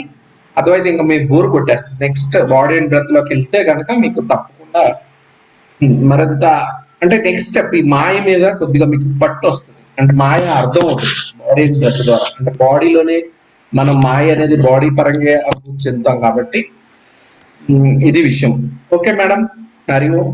అద్వైతం ఇంకా మీరు బోర్ కొట్టేస్తుంది. నెక్స్ట్ బాడీ అండ్ బ్రెత్ లోకి వెళ్తే కనుక మీకు తప్పకుండా మరింత అంటే నెక్స్ట్ స్టెప్ ఈ మాయ మీద కొద్దిగా మీకు పట్టు వస్తుంది. అంటే మాయ అర్థం అవుతుంది బాడీ అండ్ బ్రెత్ ద్వారా. అంటే బాడీలోనే మనం మాయ అనేది బాడీ పరంగా అభివృద్ధి చెందుతాం కాబట్టి ఇది విషయం. ఓకే మేడం, హరి ఓం.